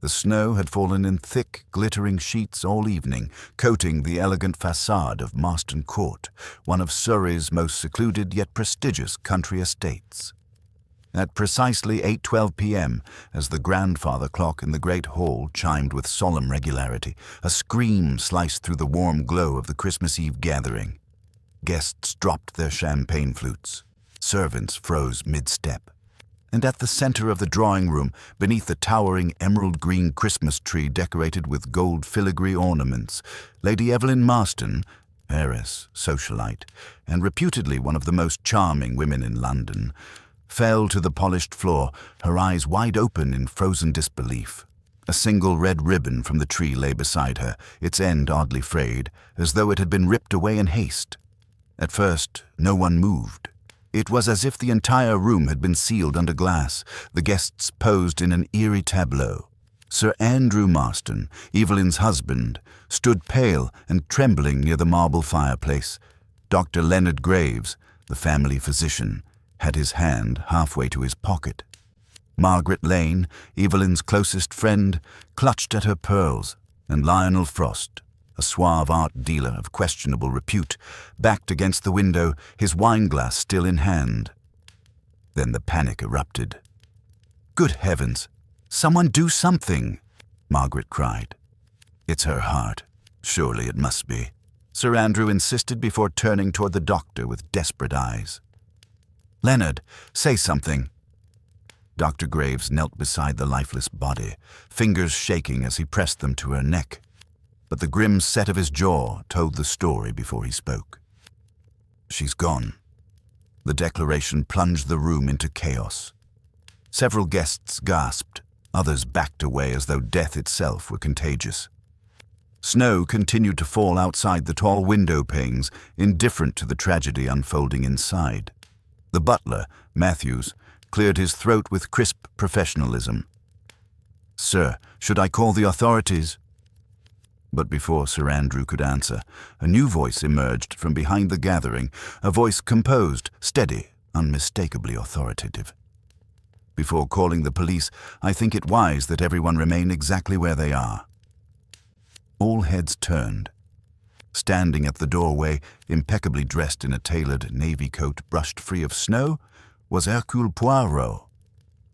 The snow had fallen in thick, glittering sheets all evening, coating the elegant facade of Marston Court, one of Surrey's most secluded yet prestigious country estates. At precisely 8:12 p.m., as the grandfather clock in the great hall chimed with solemn regularity, a scream sliced through the warm glow of the Christmas Eve gathering. Guests dropped their champagne flutes. Servants froze mid-step. And at the center of the drawing room, beneath the towering emerald-green Christmas tree decorated with gold filigree ornaments, Lady Evelyn Marston, heiress, socialite, and reputedly one of the most charming women in London, fell to the polished floor, her eyes wide open in frozen disbelief. A single red ribbon from the tree lay beside her, its end oddly frayed, as though it had been ripped away in haste. At first, no one moved. It was as if the entire room had been sealed under glass, the guests posed in an eerie tableau. Sir Andrew Marston, Evelyn's husband, stood pale and trembling near the marble fireplace. Dr. Leonard Graves, the family physician, had his hand halfway to his pocket. Margaret Lane, Evelyn's closest friend, clutched at her pearls, and Lionel Frost, a suave art dealer of questionable repute, backed against the window, his wineglass still in hand. Then the panic erupted. "Good heavens! Someone do something!" Margaret cried. "It's her heart. Surely it must be," Sir Andrew insisted before turning toward the doctor with desperate eyes. "Leonard, say something." Dr. Graves knelt beside the lifeless body, fingers shaking as he pressed them to her neck. But the grim set of his jaw told the story before he spoke. "She's gone." The declaration plunged the room into chaos. Several guests gasped, others backed away as though death itself were contagious. Snow continued to fall outside the tall window panes, indifferent to the tragedy unfolding inside. The butler, Matthews, cleared his throat with crisp professionalism. "Sir, should I call the authorities?" But before Sir Andrew could answer, a new voice emerged from behind the gathering, a voice composed, steady, unmistakably authoritative. "Before calling the police, I think it wise that everyone remain exactly where they are." All heads turned. Standing at the doorway, impeccably dressed in a tailored navy coat brushed free of snow, was Hercule Poirot.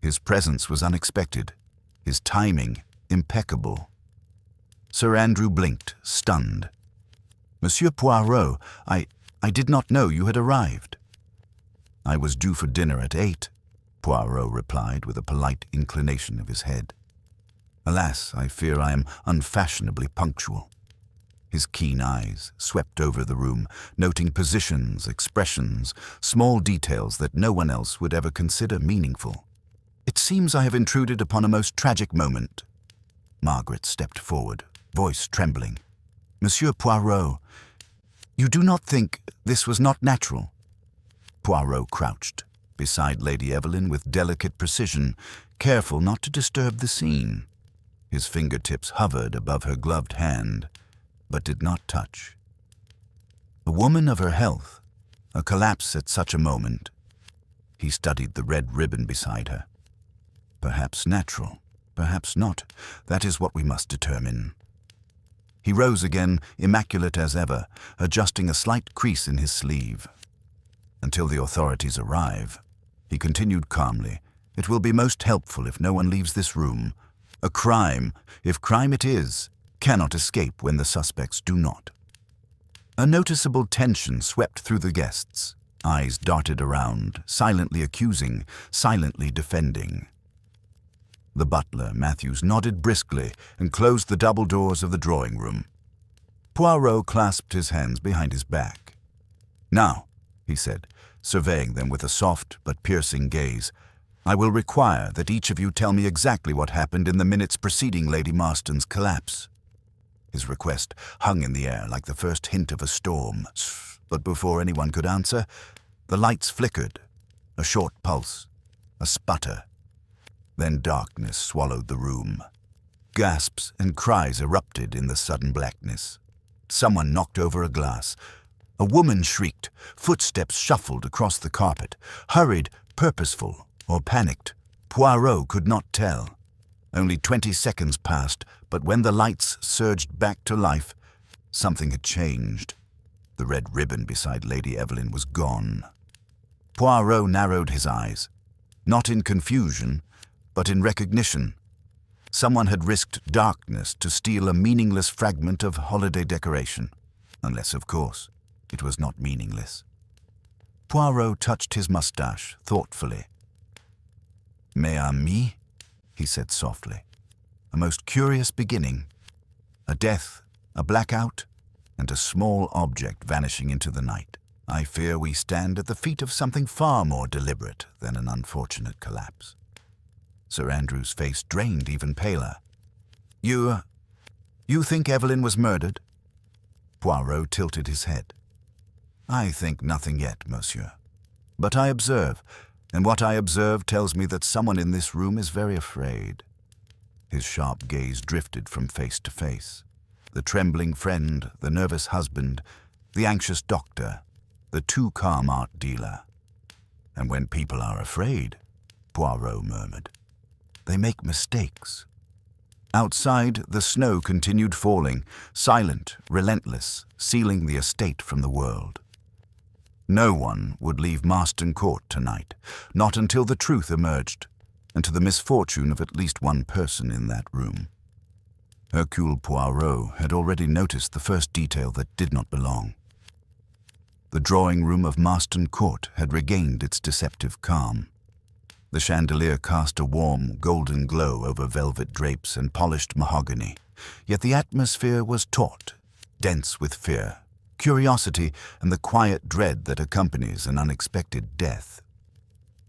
His presence was unexpected, his timing impeccable. Sir Andrew blinked, stunned. "Monsieur Poirot, I did not know you had arrived." "I was due for dinner at 8, Poirot replied with a polite inclination of his head. "Alas, I fear I am unfashionably punctual." His keen eyes swept over the room, noting positions, expressions, small details that no one else would ever consider meaningful. "It seems I have intruded upon a most tragic moment." Margaret stepped forward, voice trembling. "Monsieur Poirot, you do not think this was not natural?" Poirot crouched beside Lady Evelyn with delicate precision, careful not to disturb the scene. His fingertips hovered above her gloved hand, but did not touch. A woman of her health, a collapse at such a moment. He studied the red ribbon beside her. Perhaps natural, perhaps not. That is what we must determine. He rose again, immaculate as ever, adjusting a slight crease in his sleeve. "Until the authorities arrive," he continued calmly, "it will be most helpful if no one leaves this room. A crime, if crime it is, cannot escape when the suspects do not." A noticeable tension swept through the guests. Eyes darted around, silently accusing, silently defending. The butler, Matthews, nodded briskly and closed the double doors of the drawing room. Poirot clasped his hands behind his back. "Now," he said, surveying them with a soft but piercing gaze, "I will require that each of you tell me exactly what happened in the minutes preceding Lady Marston's collapse." His request hung in the air like the first hint of a storm, but before anyone could answer, the lights flickered, a short pulse, a sputter. Then darkness swallowed the room. Gasps and cries erupted in the sudden blackness. Someone knocked over a glass. A woman shrieked. Footsteps shuffled across the carpet, hurried, purposeful, or panicked. Poirot could not tell. Only 20 seconds passed, but when the lights surged back to life, something had changed. The red ribbon beside Lady Evelyn was gone. Poirot narrowed his eyes, not in confusion, but in recognition. Someone had risked darkness to steal a meaningless fragment of holiday decoration, unless, of course, it was not meaningless. Poirot touched his mustache thoughtfully. "Mes amis," he said softly. "A most curious beginning. A death, a blackout, and a small object vanishing into the night. I fear we stand at the feet of something far more deliberate than an unfortunate collapse." Sir Andrew's face drained even paler. You think Evelyn was murdered?" Poirot tilted his head. "I think nothing yet, monsieur. But I observe, and what I observe tells me that someone in this room is very afraid." His sharp gaze drifted from face to face. The trembling friend, the nervous husband, the anxious doctor, the too calm art dealer. "And when people are afraid," Poirot murmured, "they make mistakes." Outside, the snow continued falling, silent, relentless, sealing the estate from the world. No one would leave Marston Court tonight, not until the truth emerged, and to the misfortune of at least one person in that room. Hercule Poirot had already noticed the first detail that did not belong. The drawing-room of Marston Court had regained its deceptive calm. The chandelier cast a warm, golden glow over velvet drapes and polished mahogany, yet the atmosphere was taut, dense with fear, curiosity, and the quiet dread that accompanies an unexpected death.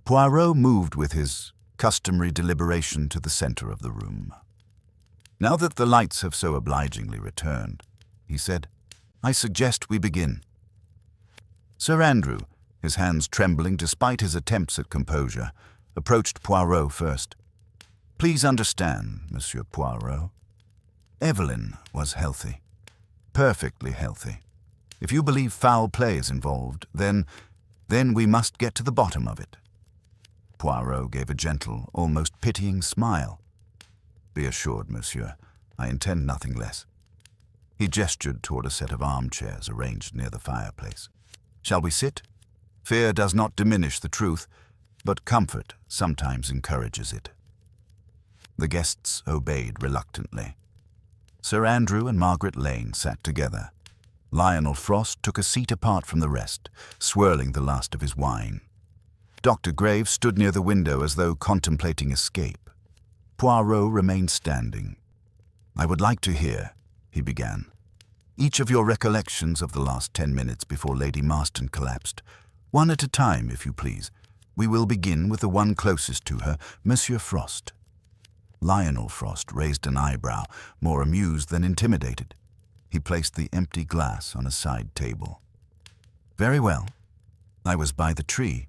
Poirot moved with his customary deliberation to the center of the room. "Now that the lights have so obligingly returned," he said, "I suggest we begin." Sir Andrew, his hands trembling despite his attempts at composure, approached Poirot first. "Please understand, Monsieur Poirot. Evelyn was healthy. Perfectly healthy. If you believe foul play is involved, then we must get to the bottom of it." Poirot gave a gentle, almost pitying smile. "Be assured, monsieur, I intend nothing less." He gestured toward a set of armchairs arranged near the fireplace. "Shall we sit? Fear does not diminish the truth, but comfort sometimes encourages it." The guests obeyed reluctantly. Sir Andrew and Margaret Lane sat together. Lionel Frost took a seat apart from the rest, swirling the last of his wine. Dr. Graves stood near the window as though contemplating escape. Poirot remained standing. "I would like to hear," he began, "each of your recollections of the last 10 minutes before Lady Marston collapsed. One at a time, if you please. We will begin with the one closest to her, Monsieur Frost." Lionel Frost raised an eyebrow, more amused than intimidated. He placed the empty glass on a side table. "Very well. I was by the tree,"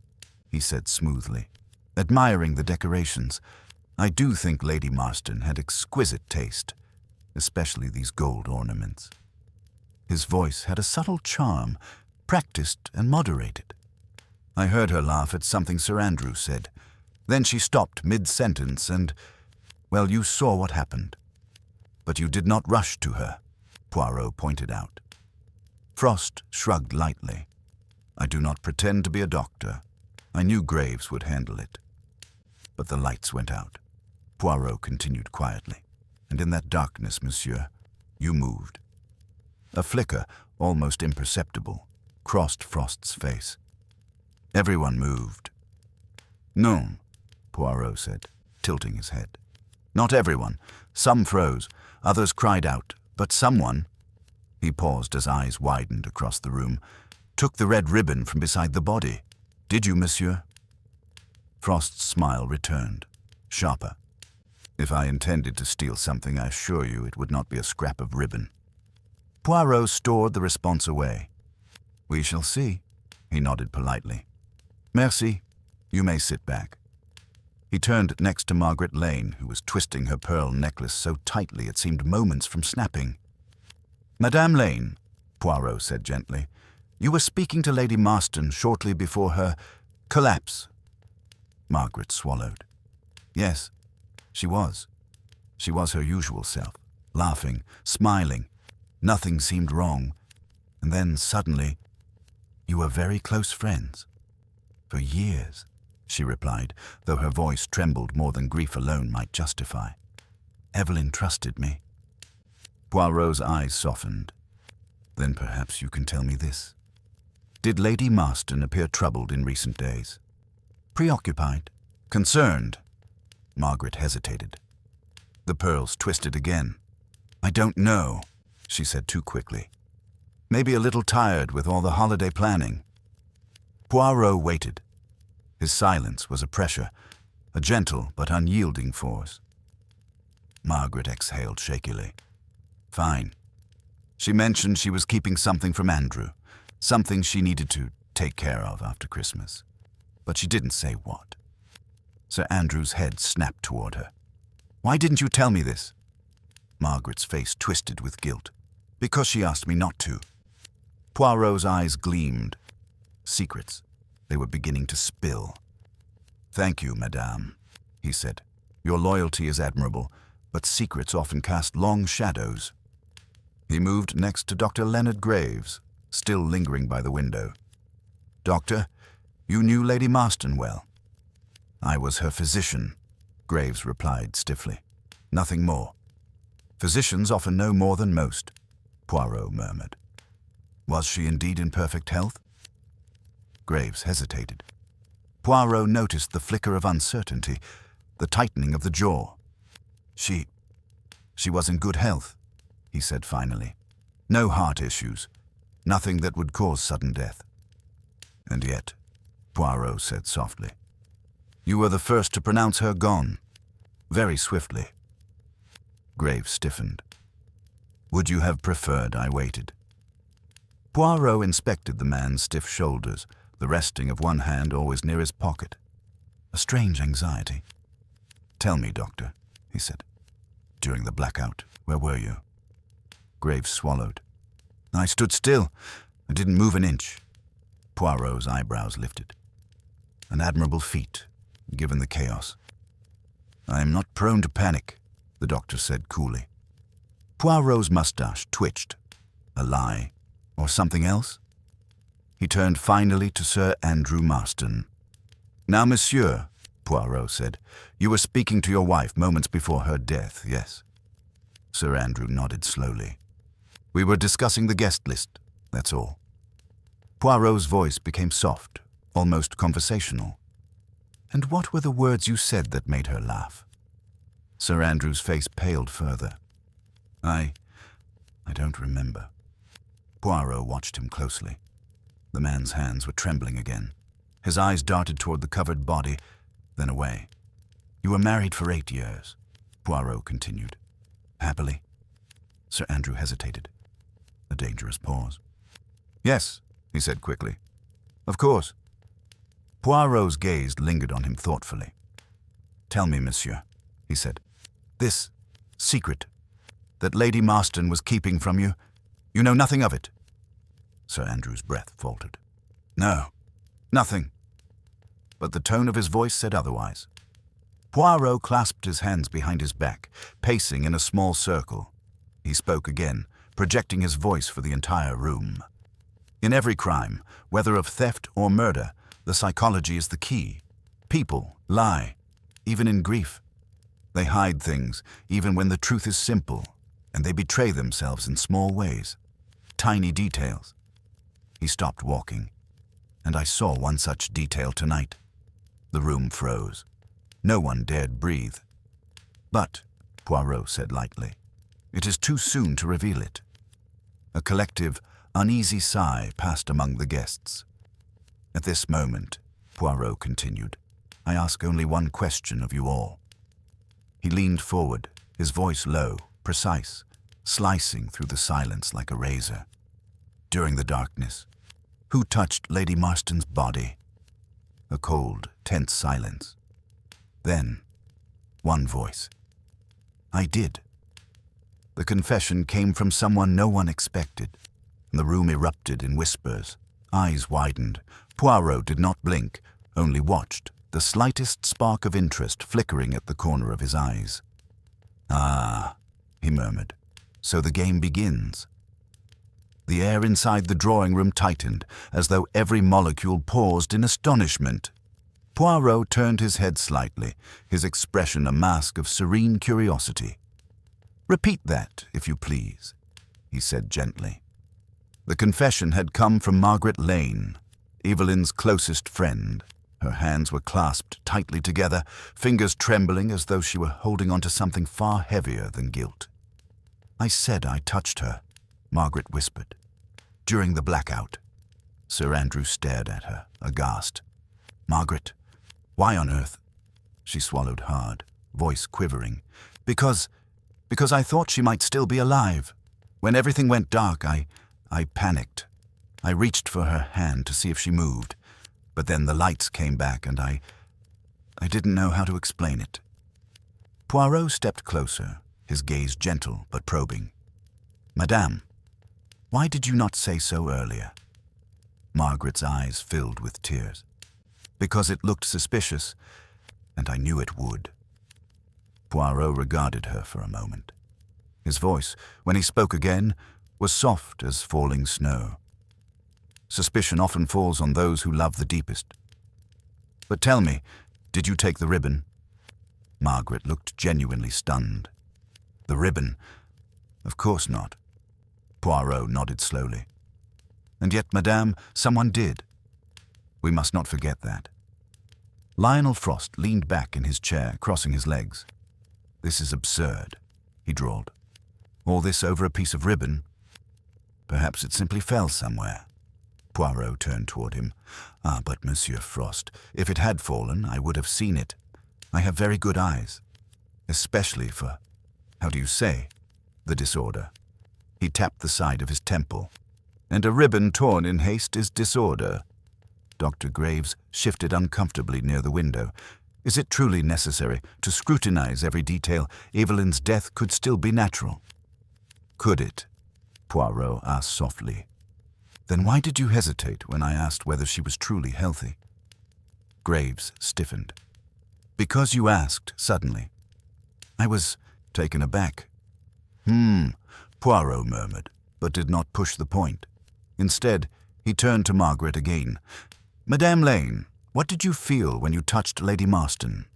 he said smoothly, "admiring the decorations. I do think Lady Marston had exquisite taste, especially these gold ornaments." His voice had a subtle charm, practiced and moderated. "I heard her laugh at something Sir Andrew said. Then she stopped mid-sentence and, well, you saw what happened. But you did not rush to her," Poirot pointed out. Frost shrugged lightly. "I do not pretend to be a doctor. I knew Graves would handle it." But the lights went out. Poirot continued quietly. "And in that darkness, monsieur, you moved." A flicker, almost imperceptible, crossed Frost's face. "Everyone moved." "No," Poirot said, tilting his head. "Not everyone. Some froze, others cried out, but someone—" He paused as eyes widened across the room. "Took the red ribbon from beside the body. Did you, monsieur?" Frost's smile returned, sharper. "If I intended to steal something, I assure you it would not be a scrap of ribbon." Poirot stored the response away. "We shall see," he nodded politely. "Merci. You may sit back." He turned next to Margaret Lane, who was twisting her pearl necklace so tightly it seemed moments from snapping. "Madame Lane," Poirot said gently, "you were speaking to Lady Marston shortly before her collapse." Margaret swallowed. "Yes, she was." She was her usual self, laughing, smiling. Nothing seemed wrong. And then, suddenly, "You were very close friends." "For years," she replied, though her voice trembled more than grief alone might justify. "Evelyn trusted me." Poirot's eyes softened. "Then perhaps you can tell me this. Did Lady Marston appear troubled in recent days?" "Preoccupied." "Concerned?" Margaret hesitated. The pearls twisted again. "I don't know," she said too quickly. "Maybe a little tired with all the holiday planning." Poirot waited. His silence was a pressure, a gentle but unyielding force. Margaret exhaled shakily. "Fine. She mentioned she was keeping something from Andrew, something she needed to take care of after Christmas. But she didn't say what." Sir Andrew's head snapped toward her. "Why didn't you tell me this?" Margaret's face twisted with guilt. "Because she asked me not to." Poirot's eyes gleamed. Secrets. They were beginning to spill. "Thank you, madame," he said. "Your loyalty is admirable, but secrets often cast long shadows." He moved next to Dr. Leonard Graves, still lingering by the window. "Doctor, you knew Lady Marston well." "I was her physician," Graves replied stiffly. "Nothing more." "Physicians often know more than most," Poirot murmured. "Was she indeed in perfect health?" Graves hesitated. Poirot noticed the flicker of uncertainty, the tightening of the jaw. She was in good health," he said finally. "No heart issues, nothing that would cause sudden death." "And yet," Poirot said softly, "you were the first to pronounce her gone, very swiftly." Graves stiffened. "Would you have preferred I waited?" Poirot inspected the man's stiff shoulders, the resting of one hand always near his pocket. A strange anxiety. "Tell me, doctor," he said. "During the blackout, where were you?" Graves swallowed. "I stood still. I didn't move an inch." Poirot's eyebrows lifted. "An admirable feat, given the chaos." "I am not prone to panic," the doctor said coolly. Poirot's mustache twitched. A lie, or something else? He turned finally to Sir Andrew Marston. "Now, monsieur," Poirot said, "you were speaking to your wife moments before her death, yes?" Sir Andrew nodded slowly. "We were discussing the guest list, that's all." Poirot's voice became soft, almost conversational. "And what were the words you said that made her laugh?" Sir Andrew's face paled further. I don't remember." Poirot watched him closely. The man's hands were trembling again. His eyes darted toward the covered body, then away. "You were married for 8 years," Poirot continued. "Happily?" Sir Andrew hesitated. A dangerous pause. "Yes," he said quickly. "Of course." Poirot's gaze lingered on him thoughtfully. "Tell me, monsieur," he said, "this secret that Lady Marston was keeping from you, you know nothing of it?" Sir Andrew's breath faltered. "No, nothing." But the tone of his voice said otherwise. Poirot clasped his hands behind his back, pacing in a small circle. He spoke again, projecting his voice for the entire room. "In every crime, whether of theft or murder, the psychology is the key. People lie, even in grief. They hide things, even when the truth is simple, and they betray themselves in small ways, tiny details." He stopped walking, and I saw one such detail tonight. The room froze. No one dared breathe. "But," Poirot said lightly, "it is too soon to reveal it." A collective, uneasy sigh passed among the guests. "At this moment," Poirot continued, "I ask only one question of you all." He leaned forward, his voice low, precise, slicing through the silence like a razor. "During the darkness, who touched Lady Marston's body?" A cold, tense silence. Then, one voice. "I did." The confession came from someone no one expected. The room erupted in whispers. Eyes widened. Poirot did not blink, only watched, the slightest spark of interest flickering at the corner of his eyes. "Ah," he murmured. "So the game begins." The air inside the drawing room tightened, as though every molecule paused in astonishment. Poirot turned his head slightly, his expression a mask of serene curiosity. "Repeat that, if you please," he said gently. The confession had come from Margaret Lane, Evelyn's closest friend. Her hands were clasped tightly together, fingers trembling as though she were holding on to something far heavier than guilt. "I said I touched her," Margaret whispered. "During the blackout." Sir Andrew stared at her, aghast. "Margaret, why on earth?" She swallowed hard, voice quivering. Because I thought she might still be alive. When everything went dark, I panicked. I reached for her hand to see if she moved, but then the lights came back and I didn't know how to explain it." Poirot stepped closer, his gaze gentle but probing. "Madame, why did you not say so earlier?" Margaret's eyes filled with tears. "Because it looked suspicious, and I knew it would." Poirot regarded her for a moment. His voice, when he spoke again, was soft as falling snow. "Suspicion often falls on those who love the deepest. But tell me, did you take the ribbon?" Margaret looked genuinely stunned. "The ribbon? Of course not." Poirot nodded slowly. "And yet, madame, someone did. We must not forget that." Lionel Frost leaned back in his chair, crossing his legs. "This is absurd," he drawled. "All this over a piece of ribbon? Perhaps it simply fell somewhere." Poirot turned toward him. "Ah, but Monsieur Frost, if it had fallen, I would have seen it. I have very good eyes, especially for, how do you say, the disorder." He tapped the side of his temple. "And a ribbon torn in haste is disorder." Dr. Graves shifted uncomfortably near the window. "Is it truly necessary to scrutinize every detail? Evelyn's death could still be natural." "Could it?" Poirot asked softly. "Then why did you hesitate when I asked whether she was truly healthy?" Graves stiffened. "Because you asked, suddenly. I was taken aback." Poirot murmured, but did not push the point. Instead, he turned to Margaret again. "Madame Lane, what did you feel when you touched Lady Marston?"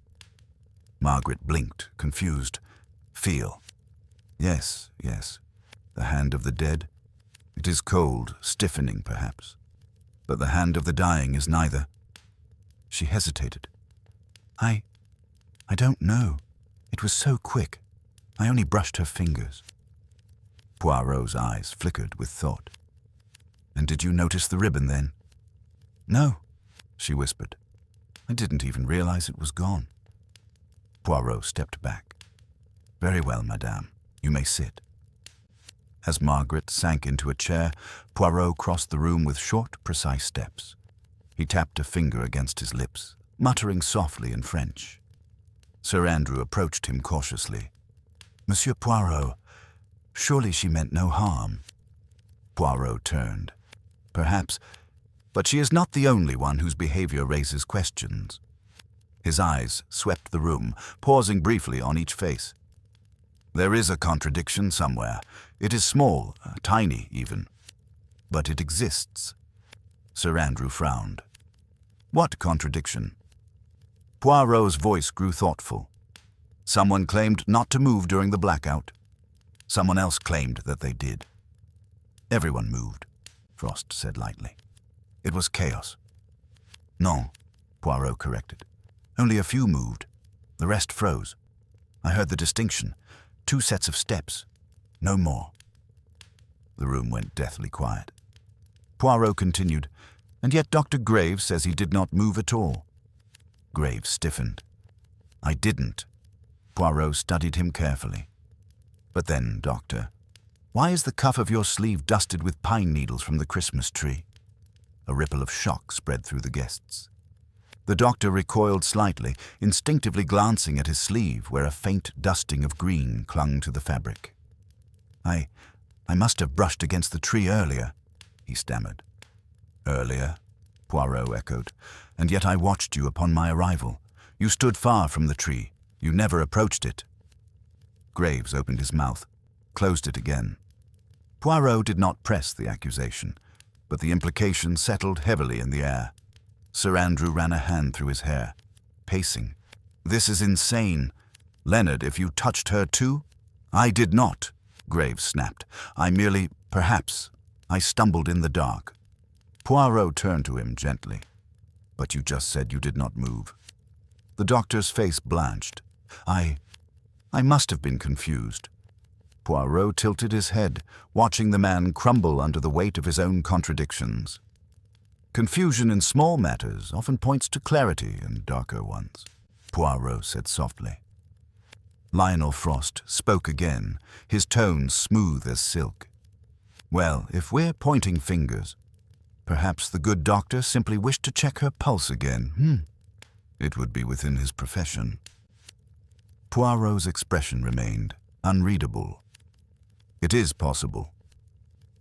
Margaret blinked, confused. "Feel? Yes. The hand of the dead. It is cold, stiffening perhaps. But the hand of the dying is neither." She hesitated. I don't know. It was so quick. I only brushed her fingers." Poirot's eyes flickered with thought. "And did you notice the ribbon then?" "No," she whispered. "I didn't even realize it was gone." Poirot stepped back. "Very well, madame. You may sit." As Margaret sank into a chair, Poirot crossed the room with short, precise steps. He tapped a finger against his lips, muttering softly in French. Sir Andrew approached him cautiously. "Monsieur Poirot, surely she meant no harm." Poirot turned. "Perhaps, but she is not the only one whose behavior raises questions." His eyes swept the room, pausing briefly on each face. "There is a contradiction somewhere. It is small, tiny even. But it exists." Sir Andrew frowned. "What contradiction?" Poirot's voice grew thoughtful. "Someone claimed not to move during the blackout. Someone else claimed that they did." "Everyone moved," Frost said lightly. "It was chaos." "No," Poirot corrected. "Only a few moved. The rest froze. I heard the distinction. 2 sets of steps. No more." The room went deathly quiet. Poirot continued, "And yet Dr. Graves says he did not move at all." Graves stiffened. "I didn't." Poirot studied him carefully. "But then, Doctor, why is the cuff of your sleeve dusted with pine needles from the Christmas tree?" A ripple of shock spread through the guests. The doctor recoiled slightly, instinctively glancing at his sleeve where a faint dusting of green clung to the fabric. I must have brushed against the tree earlier," he stammered. "Earlier?" Poirot echoed. "And yet I watched you upon my arrival. You stood far from the tree. You never approached it." Graves opened his mouth, closed it again. Poirot did not press the accusation, but the implication settled heavily in the air. Sir Andrew ran a hand through his hair, pacing. "This is insane. Leonard, if you touched her too?" "I did not," Graves snapped. "I merely, perhaps, I stumbled in the dark." Poirot turned to him gently. "But you just said you did not move." The doctor's face blanched. I must have been confused." Poirot tilted his head, watching the man crumble under the weight of his own contradictions. "Confusion in small matters often points to clarity in darker ones," Poirot said softly. Lionel Frost spoke again, his tone smooth as silk. "Well, if we're pointing fingers, perhaps the good doctor simply wished to check her pulse again. It would be within his profession." Poirot's expression remained unreadable. "It is possible."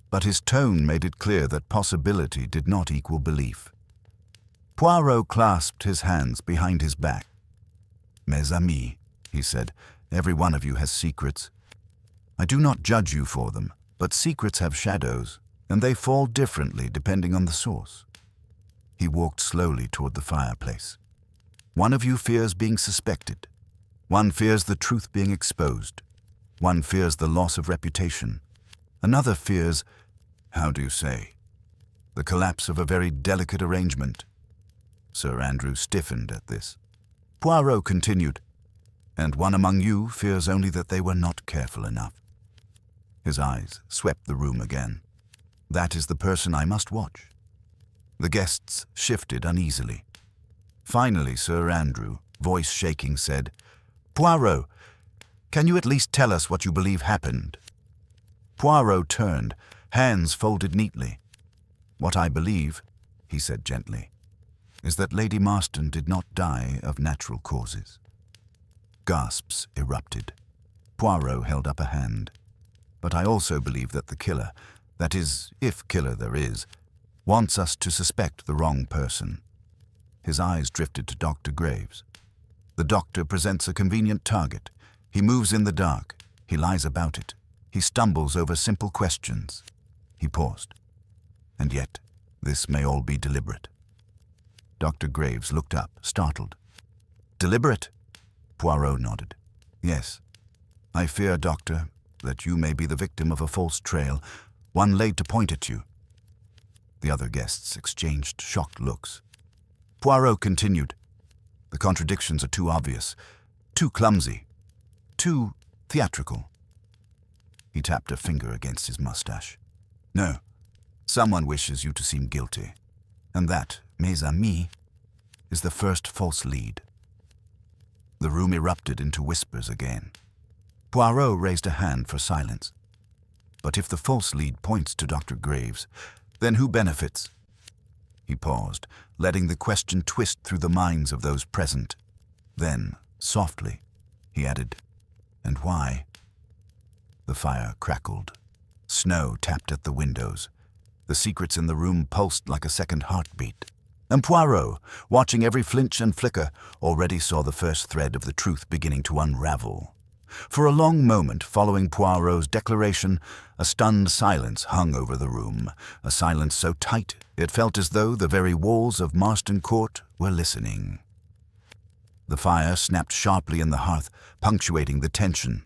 But his tone made it clear that possibility did not equal belief. Poirot clasped his hands behind his back. "Mes amis," he said, "every one of you has secrets. I do not judge you for them, but secrets have shadows, and they fall differently depending on the source." He walked slowly toward the fireplace. "One of you fears being suspected. One fears the truth being exposed. One fears the loss of reputation. Another fears, how do you say, the collapse of a very delicate arrangement." Sir Andrew stiffened at this. Poirot continued, "And one among you fears only that they were not careful enough." His eyes swept the room again. "That is the person I must watch." The guests shifted uneasily. Finally, Sir Andrew, voice shaking, said, "Poirot, can you at least tell us what you believe happened?" Poirot turned, hands folded neatly. "What I believe," he said gently, "is that Lady Marston did not die of natural causes." Gasps erupted. Poirot held up a hand. "But I also believe that the killer, that is, if killer there is, wants us to suspect the wrong person." His eyes drifted to Dr. Graves. "The doctor presents a convenient target. He moves in the dark. He lies about it. He stumbles over simple questions." He paused. "And yet, this may all be deliberate." Dr. Graves looked up, startled. "Deliberate?" Poirot nodded. "Yes. I fear, Doctor, that you may be the victim of a false trail, one laid to point at you." The other guests exchanged shocked looks. Poirot continued, "The contradictions are too obvious, too clumsy, too theatrical." He tapped a finger against his mustache. "No, someone wishes you to seem guilty, and that, mes amis, is the first false lead." The room erupted into whispers again. Poirot raised a hand for silence. "But if the false lead points to Dr. Graves, then who benefits?" He paused, letting the question twist through the minds of those present. Then, softly, he added, "And why?" The fire crackled. Snow tapped at the windows. The secrets in the room pulsed like a second heartbeat. And Poirot, watching every flinch and flicker, already saw the first thread of the truth beginning to unravel. For a long moment following Poirot's declaration, a stunned silence hung over the room, a silence so tight it felt as though the very walls of Marston Court were listening. The fire snapped sharply in the hearth, punctuating the tension.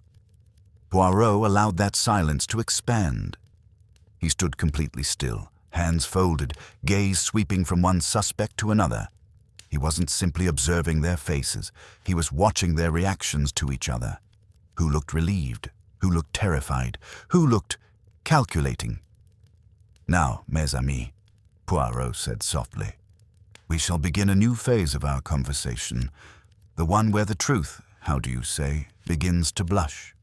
Poirot allowed that silence to expand. He stood completely still, hands folded, gaze sweeping from one suspect to another. He wasn't simply observing their faces, he was watching their reactions to each other. Who looked relieved? Who looked terrified? Who looked calculating? "Now, mes amis," Poirot said softly, "we shall begin a new phase of our conversation, the one where the truth, how do you say, begins to blush."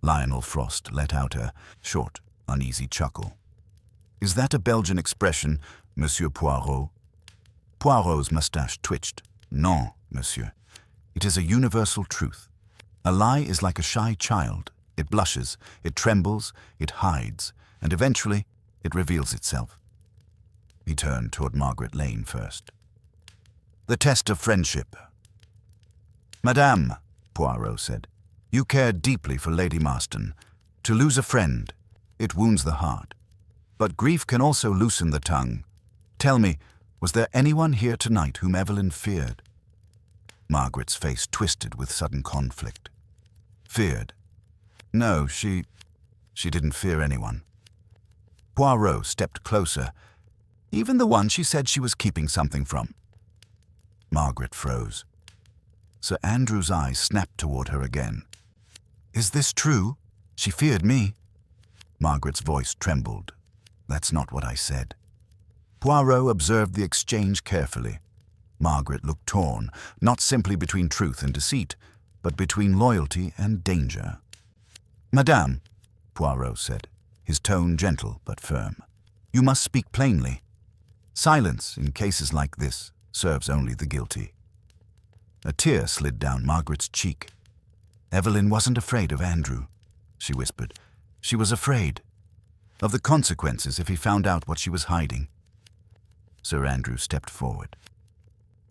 Lionel Frost let out a short, uneasy chuckle. "Is that a Belgian expression, Monsieur Poirot?" Poirot's moustache twitched. "Non, monsieur. It is a universal truth. A lie is like a shy child. It blushes, it trembles, it hides, and eventually it reveals itself." He turned toward Margaret Lane first. "The test of friendship." "Madame," Poirot said, You cared deeply for Lady Marston. To lose a friend, it wounds the heart. But grief can also loosen the tongue. Tell me, was there anyone here tonight whom Evelyn feared? Margaret's face twisted with sudden conflict. Feared? No, she didn't fear anyone. Poirot stepped closer, even the one she said she was keeping something from. Margaret froze. Sir Andrew's eyes snapped toward her again. Is this true? She feared me. Margaret's voice trembled. That's not what I said. Poirot observed the exchange carefully. Margaret looked torn, not simply between truth and deceit, but between loyalty and danger. Madame, Poirot said, his tone gentle but firm, you must speak plainly. Silence in cases like this serves only the guilty. A tear slid down Margaret's cheek. Evelyn wasn't afraid of Andrew, she whispered. She was afraid of the consequences if he found out what she was hiding. Sir Andrew stepped forward.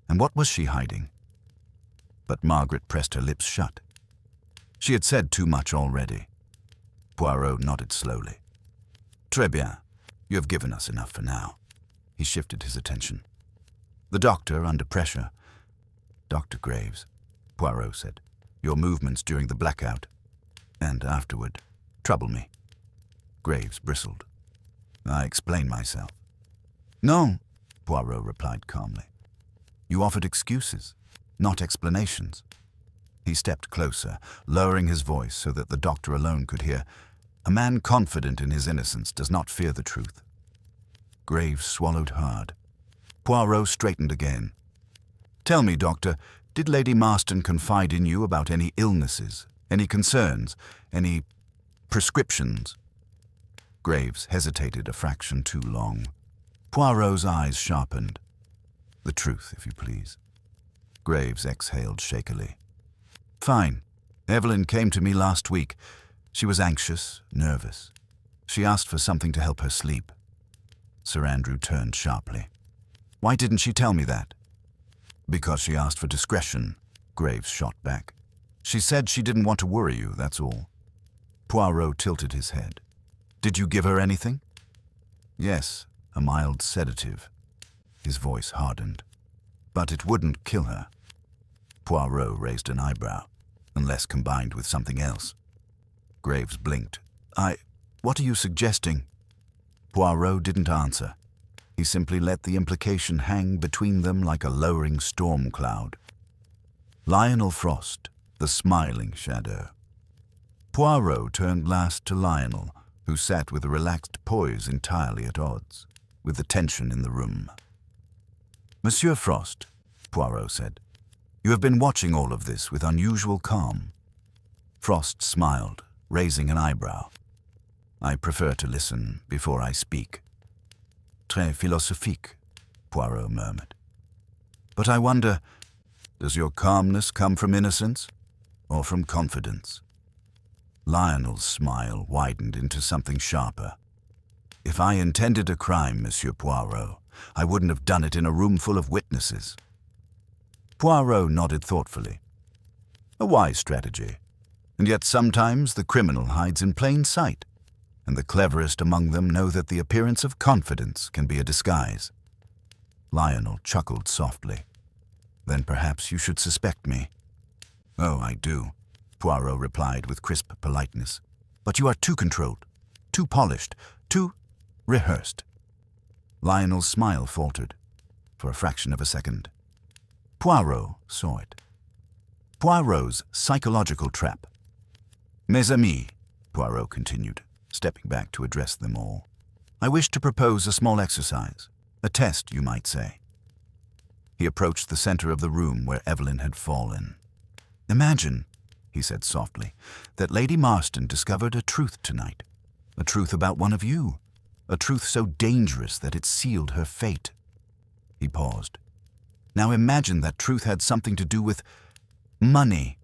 And what was she hiding? But Margaret pressed her lips shut. She had said too much already. Poirot nodded slowly. Très bien. You have given us enough for now. He shifted his attention. The doctor, under pressure. Dr. Graves, Poirot said, your movements during the blackout, and afterward, trouble me. Graves bristled. I explain myself. No, Poirot replied calmly. You offered excuses, not explanations. He stepped closer, lowering his voice so that the doctor alone could hear. A man confident in his innocence does not fear the truth. Graves swallowed hard. Poirot straightened again. Tell me, doctor, did Lady Marston confide in you about any illnesses, any concerns, any prescriptions? Graves hesitated a fraction too long. Poirot's eyes sharpened. The truth, if you please. Graves exhaled shakily. Fine. Evelyn came to me last week. She was anxious, nervous. She asked for something to help her sleep. Sir Andrew turned sharply. Why didn't she tell me that? Because she asked for discretion, Graves shot back. She said she didn't want to worry you, that's all. Poirot tilted his head. Did you give her anything? Yes, a mild sedative. His voice hardened. But it wouldn't kill her. Poirot raised an eyebrow, unless combined with something else. Graves blinked. What are you suggesting? Poirot didn't answer. He simply let the implication hang between them like a lowering storm cloud. Lionel Frost, the smiling shadow. Poirot turned last to Lionel, who sat with a relaxed poise entirely at odds with the tension in the room. Monsieur Frost, Poirot said, you have been watching all of this with unusual calm. Frost smiled, raising an eyebrow. I prefer to listen before I speak. Très philosophique, Poirot murmured. But I wonder, does your calmness come from innocence or from confidence? Lionel's smile widened into something sharper. If I intended a crime, Monsieur Poirot, I wouldn't have done it in a room full of witnesses. Poirot nodded thoughtfully. A wise strategy. And yet sometimes the criminal hides in plain sight, and the cleverest among them know that the appearance of confidence can be a disguise. Lionel chuckled softly. Then perhaps you should suspect me. Oh, I do, Poirot replied with crisp politeness. But you are too controlled, too polished, too rehearsed. Lionel's smile faltered, for a fraction of a second. Poirot saw it. Poirot's psychological trap. Mes amis, Poirot continued, stepping back to address them all. I wish to propose a small exercise, a test, you might say. He approached the center of the room where Evelyn had fallen. Imagine, he said softly, that Lady Marston discovered a truth tonight, a truth about one of you, a truth so dangerous that it sealed her fate. He paused. Now imagine that truth had something to do with money.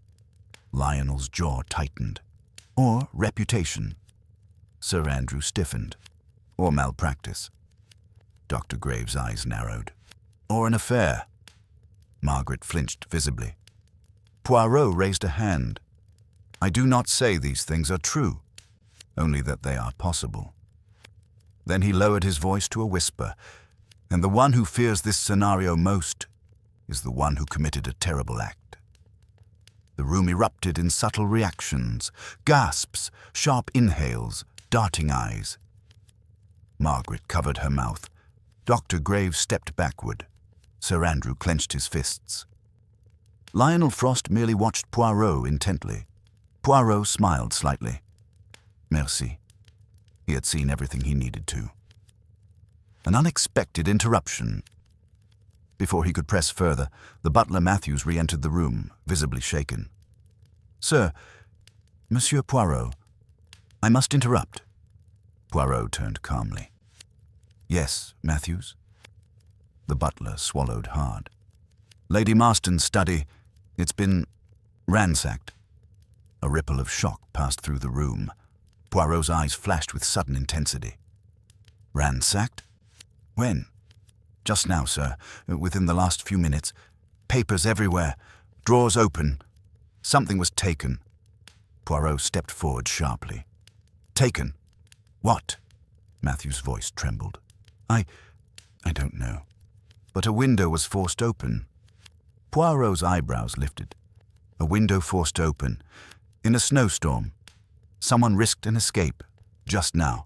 Lionel's jaw tightened. Or reputation. Sir Andrew stiffened. Or malpractice. Dr. Graves' eyes narrowed. Or an affair. Margaret flinched visibly. Poirot raised a hand. I do not say these things are true, only that they are possible." Then he lowered his voice to a whisper, "And the one who fears this scenario most is the one who committed a terrible act." The room erupted in subtle reactions, gasps, sharp inhales, darting eyes. Margaret covered her mouth. Dr. Graves stepped backward. Sir Andrew clenched his fists. Lionel Frost merely watched Poirot intently. Poirot smiled slightly. Merci. He had seen everything he needed to. An unexpected interruption. Before he could press further, the butler Matthews re-entered the room, visibly shaken. "Sir, Monsieur Poirot, I must interrupt." Poirot turned calmly. "Yes, Matthews?" The butler swallowed hard. "Lady Marston's study, it's been ransacked." A ripple of shock passed through the room. Poirot's eyes flashed with sudden intensity. "Ransacked? When?" "Just now, sir, within the last few minutes. Papers everywhere, drawers open. Something was taken." Poirot stepped forward sharply. "Taken? What?" Matthew's voice trembled. I don't know. But a window was forced open." Poirot's eyebrows lifted. "A window forced open. In a snowstorm. Someone risked an escape. Just now."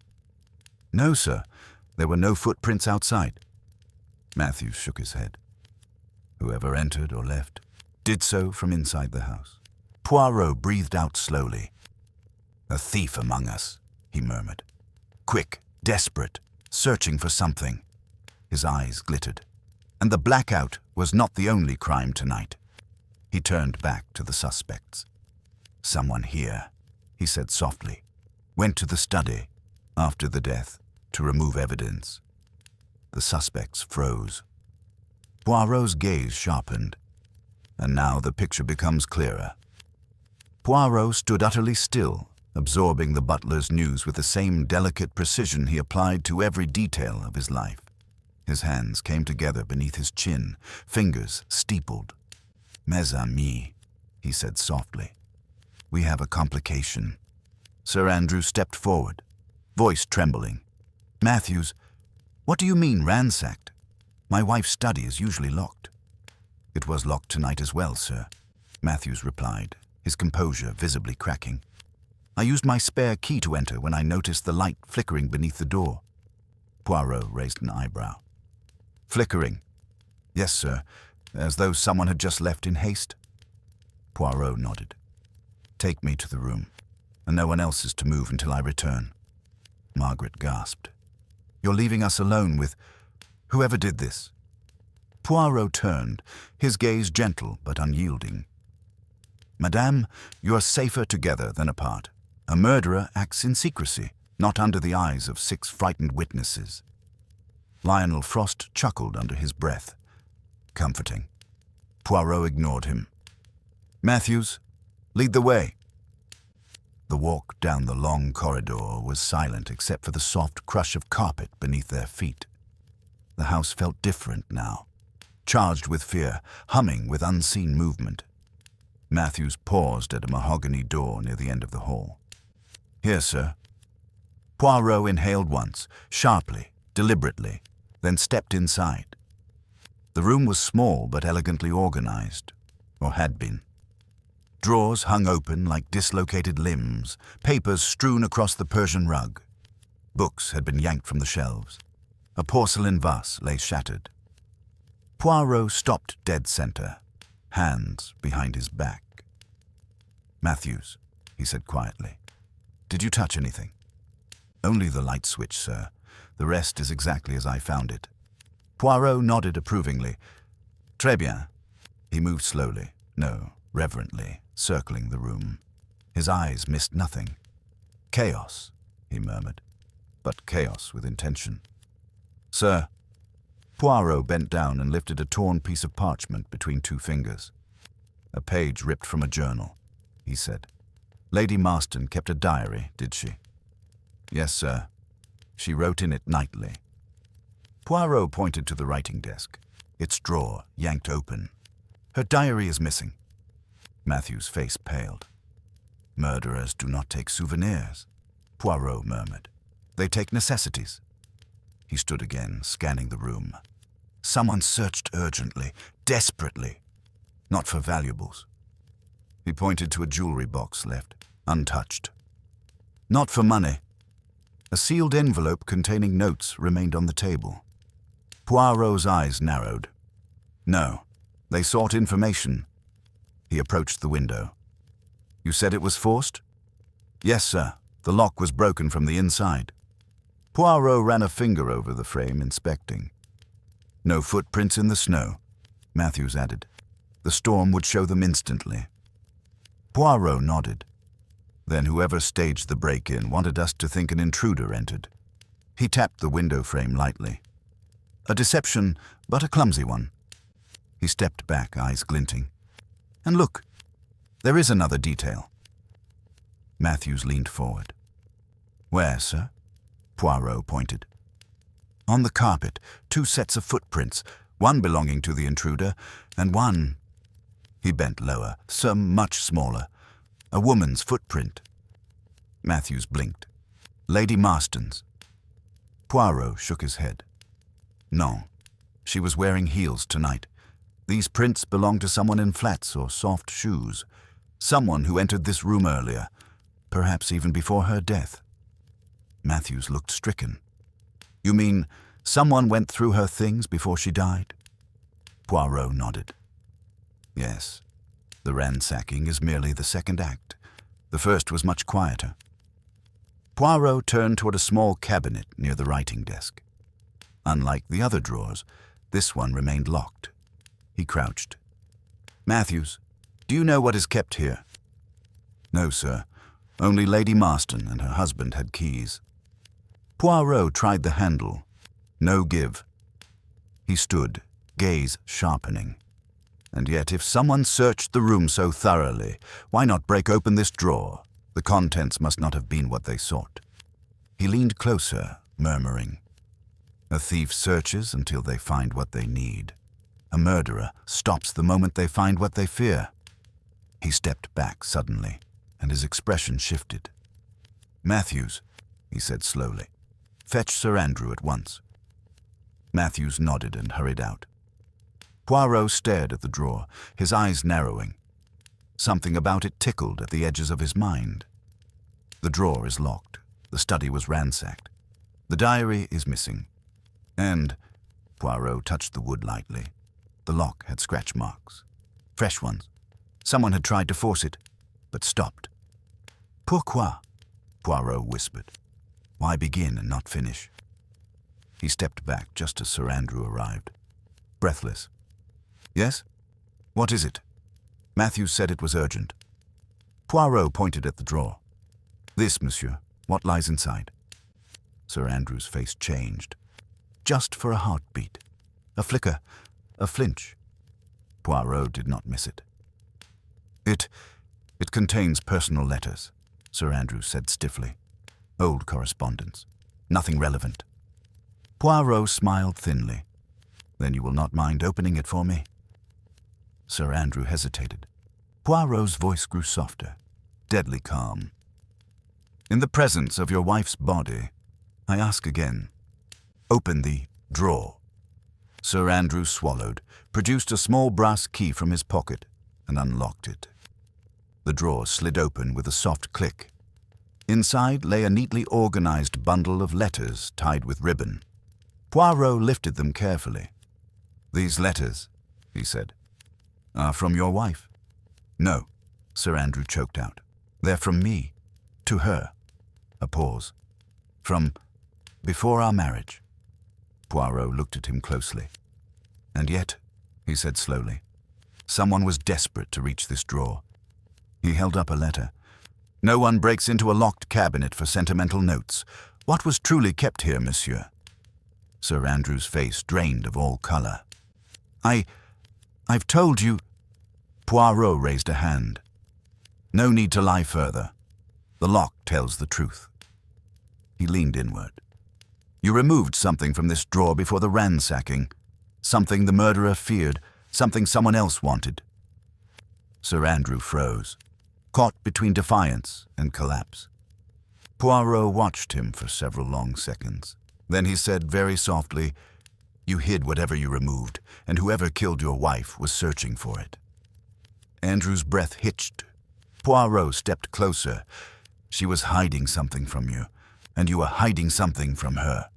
"No, sir. There were no footprints outside." Matthews shook his head. "Whoever entered or left did so from inside the house." Poirot breathed out slowly. "A thief among us," he murmured. "Quick, desperate, searching for something." His eyes glittered. And the blackout was not the only crime tonight. He turned back to the suspects. "Someone here," he said softly, "went to the study after the death to remove evidence." The suspects froze. Poirot's gaze sharpened. And now the picture becomes clearer. Poirot stood utterly still, absorbing the butler's news with the same delicate precision he applied to every detail of his life. His hands came together beneath his chin, fingers steepled. "Mes amis," he said softly, "we have a complication." Sir Andrew stepped forward, voice trembling. "Matthews, what do you mean ransacked? My wife's study is usually locked." "It was locked tonight as well, sir," Matthews replied, his composure visibly cracking. "I used my spare key to enter when I noticed the light flickering beneath the door." Poirot raised an eyebrow. "Flickering?" "Yes, sir, as though someone had just left in haste." Poirot nodded. "Take me to the room, and no one else is to move until I return." Margaret gasped. "You're leaving us alone with whoever did this?" Poirot turned, his gaze gentle but unyielding. "Madame, you are safer together than apart. A murderer acts in secrecy, not under the eyes of 6 frightened witnesses." Lionel Frost chuckled under his breath. Comforting. Poirot ignored him. "Matthews, lead the way." The walk down the long corridor was silent except for the soft crush of carpet beneath their feet. The house felt different now, charged with fear, humming with unseen movement. Matthews paused at a mahogany door near the end of the hall. "Here, sir." Poirot inhaled once, sharply, deliberately, then stepped inside. The room was small but elegantly organized, or had been. Drawers hung open like dislocated limbs, papers strewn across the Persian rug. Books had been yanked from the shelves. A porcelain vase lay shattered. Poirot stopped dead center, hands behind his back. "Matthews," he said quietly, "did you touch anything?" "Only the light switch, sir. The rest is exactly as I found it." Poirot nodded approvingly. "Très bien." He moved slowly, no, reverently, circling the room. His eyes missed nothing. "Chaos," he murmured, but chaos with intention. "Sir." Poirot bent down and lifted a torn piece of parchment between 2 fingers. "A page ripped from a journal," he said. "Lady Marston kept a diary, did she?" "Yes, sir. She wrote in it nightly." Poirot pointed to the writing desk, its drawer yanked open. "Her diary is missing." Matthew's face paled. Murderers do not take souvenirs, Poirot murmured. They take necessities. He stood again, scanning the room. Someone searched urgently, desperately, not for valuables. He pointed to a jewelry box left, untouched. Not for money. A sealed envelope containing notes remained on the table. Poirot's eyes narrowed. No, they sought information. He approached the window. You said it was forced? Yes, sir. The lock was broken from the inside. Poirot ran a finger over the frame, inspecting. No footprints in the snow, Matthews added. The storm would show them instantly. Poirot nodded. Then whoever staged the break-in wanted us to think an intruder entered. He tapped the window frame lightly. A deception, but a clumsy one. He stepped back, eyes glinting. And look, there is another detail. Matthews leaned forward. Where, sir? Poirot pointed. On the carpet, 2 sets of footprints, one belonging to the intruder, and one... He bent lower, some much smaller. A woman's footprint. Matthews blinked. Lady Marston's. Poirot shook his head. No, she was wearing heels tonight. These prints belong to someone in flats or soft shoes. Someone who entered this room earlier, perhaps even before her death. Matthews looked stricken. You mean someone went through her things before she died? Poirot nodded. Yes, the ransacking is merely the second act. The first was much quieter. Poirot turned toward a small cabinet near the writing desk. Unlike the other drawers, this one remained locked. He crouched. Matthews, do you know what is kept here? No, sir. Only Lady Marston and her husband had keys. Poirot tried the handle. No give. He stood, gaze sharpening. And yet, if someone searched the room so thoroughly, why not break open this drawer? The contents must not have been what they sought. He leaned closer, murmuring. A thief searches until they find what they need. A murderer stops the moment they find what they fear. He stepped back suddenly, and his expression shifted. Matthews, he said slowly, fetch Sir Andrew at once. Matthews nodded and hurried out. Poirot stared at the drawer, his eyes narrowing. Something about it tickled at the edges of his mind. The drawer is locked. The study was ransacked. The diary is missing. And, Poirot touched the wood lightly, the lock had scratch marks. Fresh ones. Someone had tried to force it, but stopped. Pourquoi? Poirot whispered. Why begin and not finish? He stepped back just as Sir Andrew arrived, breathless. Yes? What is it? Matthews said it was urgent. Poirot pointed at the drawer. This, monsieur. What lies inside? Sir Andrew's face changed. Just for a heartbeat. A flicker. A flinch. Poirot did not miss it. It contains personal letters, Sir Andrew said stiffly. Old correspondence. Nothing relevant. Poirot smiled thinly. Then you will not mind opening it for me? Sir Andrew hesitated. Poirot's voice grew softer, deadly calm. In the presence of your wife's body, I ask again, open the drawer. Sir Andrew swallowed, produced a small brass key from his pocket, and unlocked it. The drawer slid open with a soft click. Inside lay a neatly organized bundle of letters tied with ribbon. Poirot lifted them carefully. These letters, he said, are from your wife? No, Sir Andrew choked out. They're from me, to her. A pause. From before our marriage. Poirot looked at him closely. And yet, he said slowly, someone was desperate to reach this drawer. He held up a letter. No one breaks into a locked cabinet for sentimental notes. What was truly kept here, monsieur? Sir Andrew's face drained of all color. I've told you... Poirot raised a hand. No need to lie further. The lock tells the truth. He leaned inward. You removed something from this drawer before the ransacking. Something the murderer feared. Something someone else wanted. Sir Andrew froze. caught between defiance and collapse. Poirot watched him for several long seconds. Then he said very softly, "You hid whatever you removed, and whoever killed your wife was searching for it." Andrew's breath hitched. Poirot stepped closer. "She was hiding something from you, and you were hiding something from her."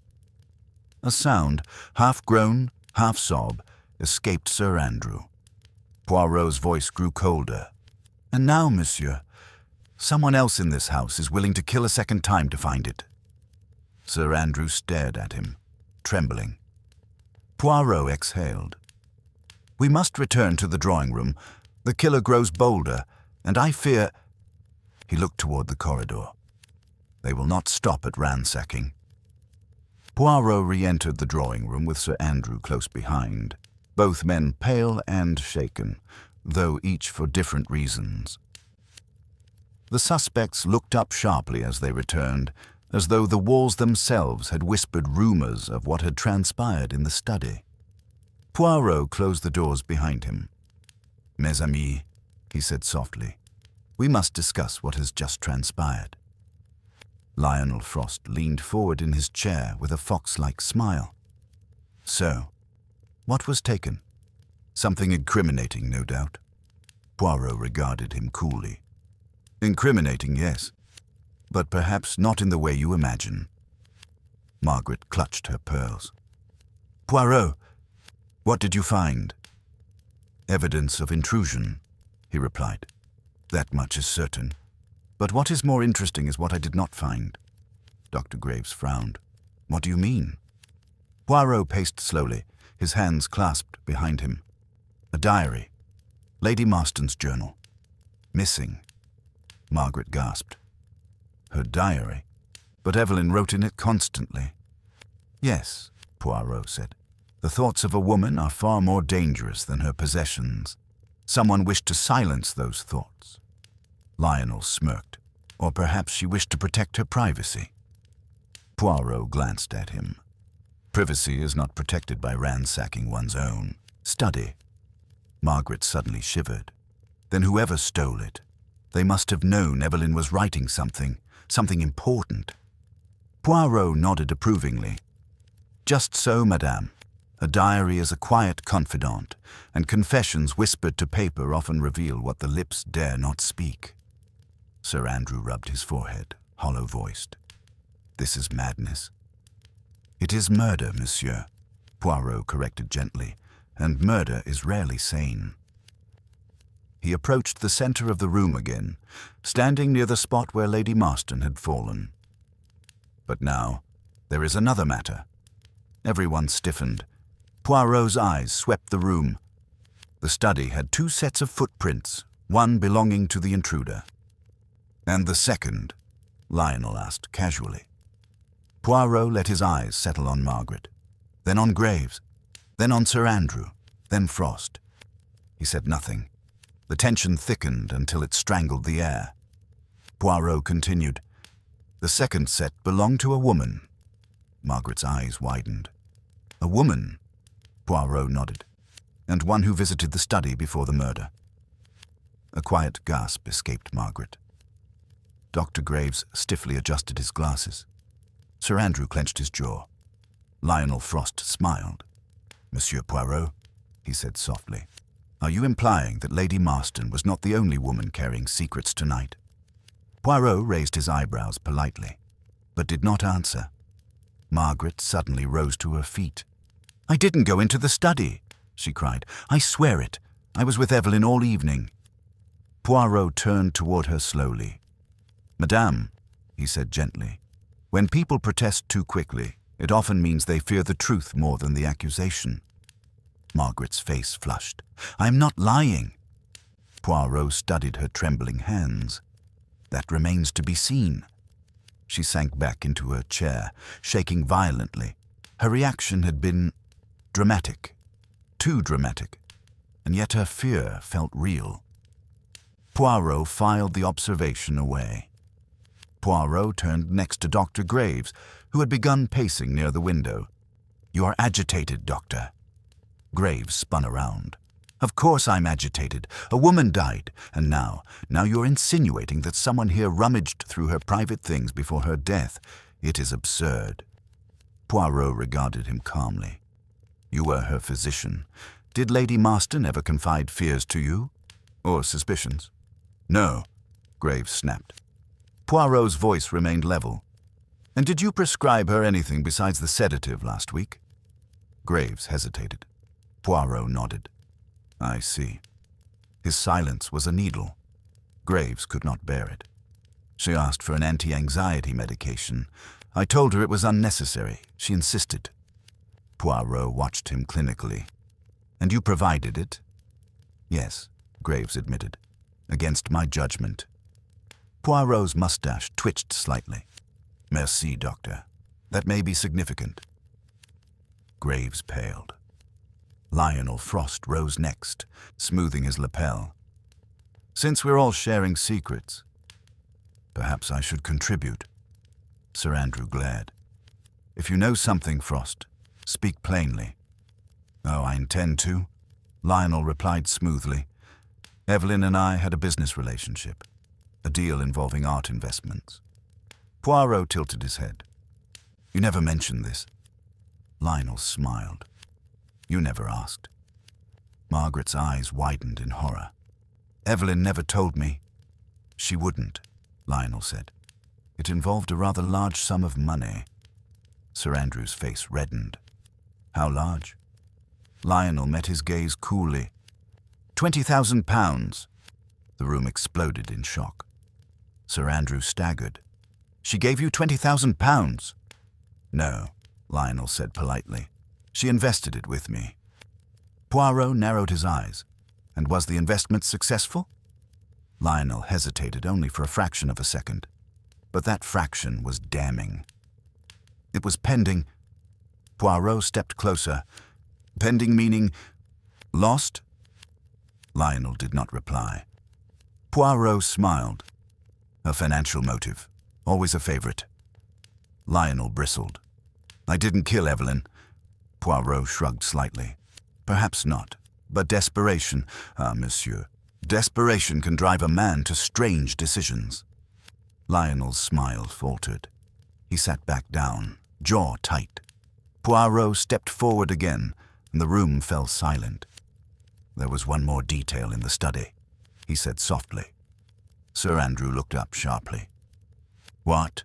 A sound, half groan, half sob, escaped Sir Andrew. Poirot's voice grew colder. "And now, monsieur, someone else in this house is willing to kill a second time to find it." Sir Andrew stared at him, trembling. Poirot exhaled. "We must return to the drawing room. The killer grows bolder, and I fear—" He looked toward the corridor. "They will not stop at ransacking." Poirot re-entered the drawing room with Sir Andrew close behind, both men pale and shaken, though each for different reasons. The suspects looked up sharply as they returned, as though the walls themselves had whispered rumors of what had transpired in the study. Poirot closed the doors behind him. "Mes amis," he said softly, "we must discuss what has just transpired." Lionel Frost leaned forward in his chair with a fox-like smile. "So, what was taken? Something incriminating, no doubt." Poirot regarded him coolly. "Incriminating, yes, but perhaps not in the way you imagine." Margaret clutched her pearls. "Poirot, what did you find?" "Evidence of intrusion," he replied. "That much is certain. But what is more interesting is what I did not find." Dr. Graves frowned. "What do you mean?" Poirot paced slowly, his hands clasped behind him. "A diary. Lady Marston's journal. Missing." Margaret gasped. "Her diary? But Evelyn wrote in it constantly." "Yes," Poirot said. "The thoughts of a woman are far more dangerous than her possessions. Someone wished to silence those thoughts." Lionel smirked. "Or perhaps she wished to protect her privacy." Poirot glanced at him. "Privacy is not protected by ransacking one's own study." Margaret suddenly shivered. "Then whoever stole it, they must have known Evelyn was writing something important." Poirot nodded approvingly. "Just so, madame. A diary is a quiet confidant, and confessions whispered to paper often reveal what the lips dare not speak." Sir Andrew rubbed his forehead, hollow-voiced. "This is madness." "It is murder, monsieur," Poirot corrected gently, "and murder is rarely sane." He approached the center of the room again, standing near the spot where Lady Marston had fallen. "But now, there is another matter." Everyone stiffened. Poirot's eyes swept the room. The study had 2 sets of footprints, one belonging to the intruder. "And the second?" Lionel asked casually. Poirot let his eyes settle on Margaret, then on Graves, then on Sir Andrew, then Frost. He said nothing. The tension thickened until it strangled the air. Poirot continued. "The second set belonged to a woman." Margaret's eyes widened. "A woman?" Poirot nodded. "And one who visited the study before the murder." A quiet gasp escaped Margaret. Dr. Graves stiffly adjusted his glasses. Sir Andrew clenched his jaw. Lionel Frost smiled. "Monsieur Poirot," he said softly, "are you implying that Lady Marston was not the only woman carrying secrets tonight?" Poirot raised his eyebrows politely, but did not answer. Margaret suddenly rose to her feet. "I didn't go into the study," she cried. "I swear it. I was with Evelyn all evening." Poirot turned toward her slowly. "Madame," he said gently, "when people protest too quickly, it often means they fear the truth more than the accusation." Margaret's face flushed. "I am not lying." Poirot studied her trembling hands. "That remains to be seen." She sank back into her chair, shaking violently. Her reaction had been dramatic, too dramatic, and yet her fear felt real. Poirot filed the observation away. Poirot turned next to Dr. Graves, who had begun pacing near the window. "You are agitated, Doctor." Graves spun around. Of course I'm agitated. A woman died, and now you're insinuating that someone here rummaged through her private things before her death. It is absurd." Poirot regarded him calmly. "You were her physician. Did Lady Marston ever confide fears to you? Or suspicions?" "No," Graves snapped. Poirot's voice remained level. "And did you prescribe her anything besides the sedative last week?" Graves hesitated. Poirot nodded. "I see." His silence was a needle. Graves could not bear it. "She asked for an anti-anxiety medication. I told her it was unnecessary. She insisted." Poirot watched him clinically. "And you provided it?" "Yes," Graves admitted. "Against my judgment." Poirot's mustache twitched slightly. "Merci, doctor. That may be significant." Graves paled. Lionel Frost rose next, smoothing his lapel. "Since we're all sharing secrets, perhaps I should contribute." Sir Andrew glared. "If you know something, Frost, speak plainly." "Oh, I intend to," Lionel replied smoothly. "Evelyn and I had a business relationship, a deal involving art investments." Poirot tilted his head. "You never mentioned this." Lionel smiled. "You never asked." Margaret's eyes widened in horror. "Evelyn never told me." "She wouldn't," Lionel said. "It involved a rather large sum of money." Sir Andrew's face reddened. "How large?" Lionel met his gaze coolly. £20,000. The room exploded in shock. Sir Andrew staggered. "She gave you £20,000? "No," Lionel said politely. "She invested it with me." Poirot narrowed his eyes. "And was the investment successful?" Lionel hesitated only for a fraction of a second. But that fraction was damning. "It was pending." Poirot stepped closer. "Pending meaning lost?" Lionel did not reply. Poirot smiled. "A financial motive. Always a favorite." Lionel bristled. "I didn't kill Evelyn." Poirot shrugged slightly. "Perhaps not. But desperation, monsieur, desperation can drive a man to strange decisions." Lionel's smile faltered. He sat back down, jaw tight. Poirot stepped forward again, and the room fell silent. "There was one more detail in the study," he said softly. Sir Andrew looked up sharply. "What?"